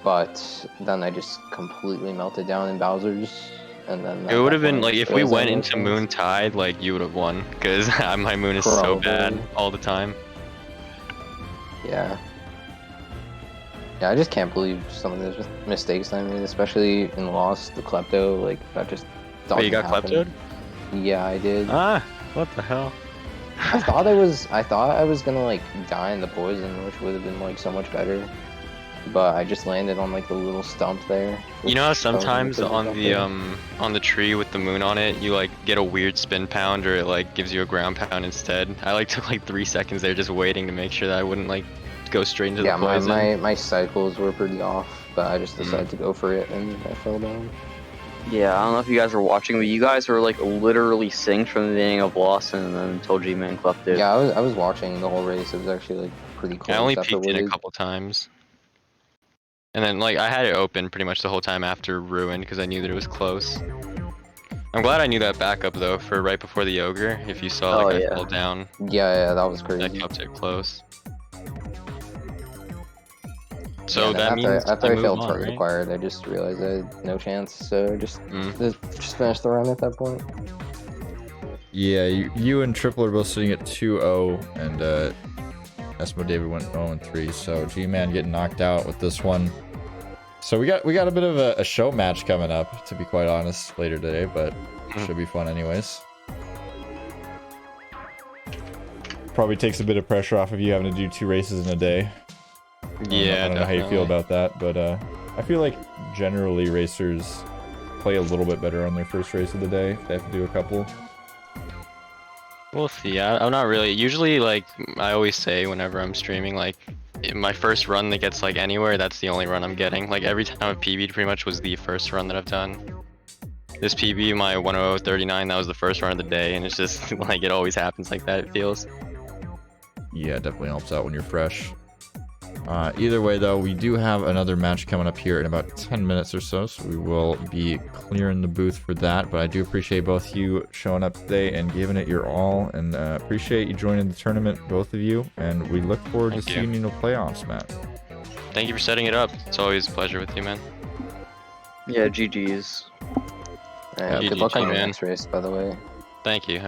but then I just completely melted down in Bowser's, and then It would have been like just if we realized I went had no into chance. Moon Tide, like you would have won, because my moon is so bad Probably. all the time. Yeah. Yeah, I just can't believe some of those mistakes I made, especially in Lost, the Klepto, like that just Oh, you got happen. kleptoed? Yeah, I did. Ah, what the hell? I thought I was gonna like die in the poison, which would have been like so much better. But I just landed on like the little stump there. You know how which sometimes caused me to jump on the tree with the moon on it, you like get a weird spin pound or it like gives you a ground pound instead. I like took like 3 seconds there just waiting to make sure that I wouldn't like go straight into yeah, the poison. my cycles were pretty off, but I just decided to go for it and I fell down. Yeah, I don't know if you guys were watching, but you guys were like literally synced from the beginning of Lost and then until GMan clept it. Yeah, I was watching the whole race. It was actually like pretty close. I only after peeked in a Wooded. couple times. And then like I had it open pretty much the whole time after Ruin because I knew that it was close. I'm glad I knew that backup though for right before the ogre. If you saw like Oh, I yeah. fell down, Yeah, that was that crazy. kept it close. So Yeah, that after, means after I I move failed on, target right? acquired, I just realized I had no chance, so just finished the run at that point. Yeah, you and Triple are both sitting at 2-0, and SMO David went 0-3. So GMan getting knocked out with this one. So we got a bit of a show match coming up, to be quite honest, later today, but should be fun anyways. Probably takes a bit of pressure off of you having to do 2 races in a day. Yeah, I don't know how you feel about that, but I feel like generally racers play a little bit better on their first race of the day if they have to do a couple. We'll see. I'm not really. Usually, like I always say, whenever I'm streaming, like my first run that gets like anywhere, that's the only run I'm getting. Like every time I've PB'd, pretty much was the first run that I've done. This PB, my 10039, that was the first run of the day, and it's just like it always happens like that. It feels. Yeah, it definitely helps out when you're fresh. Either way, though, we do have another match coming up here in about 10 minutes or so, so we will be clearing the booth for that. But I do appreciate both you showing up today and giving it your all, and appreciate you joining the tournament, both of you. And we look forward to seeing you in the playoffs, Matt. Thank you for setting it up. It's always a pleasure with you, man. Yeah, GG's. Good luck on your man. next race, by the way. Thank you.